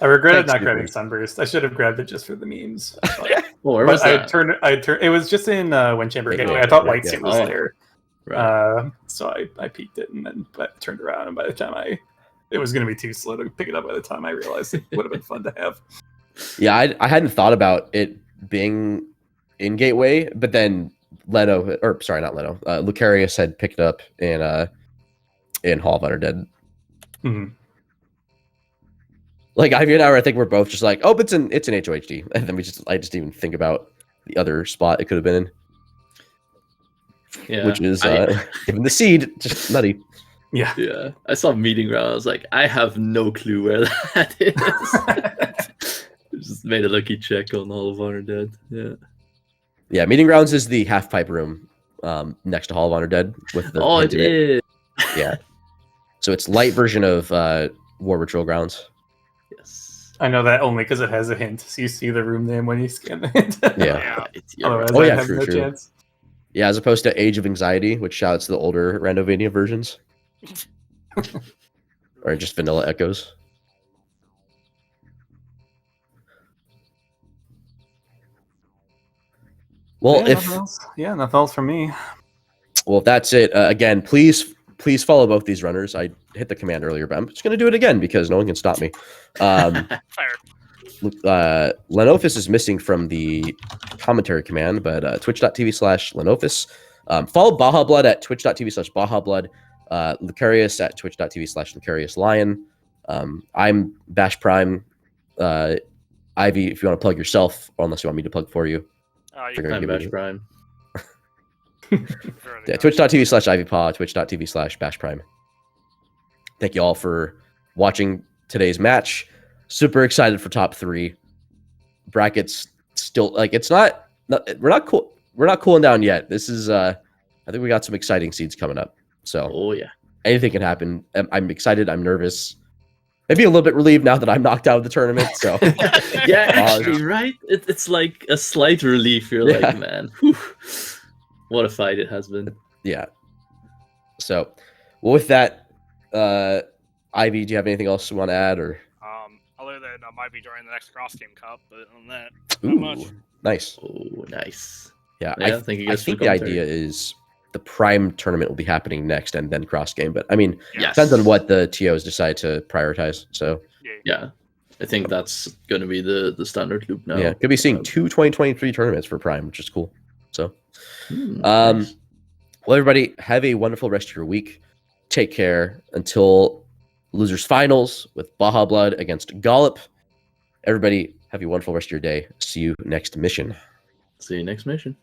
I regretted Thanks, not grabbing Cooper. Sunburst. I should have grabbed it just for the memes. Well, where was But that? I turned. It was just in Wind Chamber Gateway. Gateway. I thought Yeah, Light yeah. Suit was Oh. there. Right. So I peeked it and then but turned around, and by the time it was going to be too slow to pick it up. By the time I realized it would have been fun to have. yeah, I hadn't thought about it being in Gateway, but then Leno, or sorry, not Leno, Lucarius had picked it up in Hall of Undead Mhm. Like Ivy and I think we're both just like, oh, it's an HOHD, and then I just didn't even think about the other spot it could have been in, Yeah, which is given the seed, just nutty. Yeah. Yeah, I saw Meeting Ground. I was like, I have no clue where that is. Just made a lucky check on Hall of Honor Dead. Yeah. Yeah, Meeting Grounds is the half pipe room next to Hall of Honor Dead with the Oh, it hint in is. Yeah. So it's light version of War Patrol Grounds. Yes. I know that only because it has a hint, so you see the room name when you scan the hint. Yeah. Otherwise, Oh, I yeah, have true, no true. chance. Yeah, as opposed to Age of Anxiety, which shouts the older Randovania versions. Or just vanilla echoes. Well, nothing else from me. Well, if that's it, again, please follow both these runners. I hit the command earlier, but I'm just going to do it again because no one can stop me. Fire. Lenofis is missing from the commentary command, but twitch.tv/Lenofis. Follow BajaBlood at twitch.tv/BajaBlood. Lucarius at twitch.tv/LucariusLion. I'm Bash Prime. Ivy, if you want to plug yourself, or unless you want me to plug for you. You can I'm Bash Prime. Yeah, twitch.tv/IvyPaw, twitch.tv/Bash Prime. Thank you all for watching today's match. Super excited for top 3. Brackets still like it's not we're not cooling down yet. This is I think we got some exciting seeds coming up. So Oh yeah, anything can happen. I'm excited. I'm nervous. Maybe a little bit relieved now that I'm knocked out of the tournament. So yeah, actually, right? It's like a slight relief. You're like, man, whew, what a fight it has been. Yeah. So, well, with that, Ivy, do you have anything else you want to add, or? Other than I might be joining the next Cross Game Cup, but other than that, Ooh, not much. Nice. Oh, nice. Yeah, Yeah, I thank you I guys for think the the commentary. idea is the Prime tournament will be happening next, and then cross game. But I mean, Yes. depends on what the TOs decide to prioritize. So Yeah, I think that's going to be the standard loop now. yeah, could be seeing 2 2023 tournaments for Prime, which is cool. So, nice. well, everybody, have a wonderful rest of your week. Take care until losers finals with BajaBlood against Gollop. Everybody, have a wonderful rest of your day. See you next mission. See you next mission.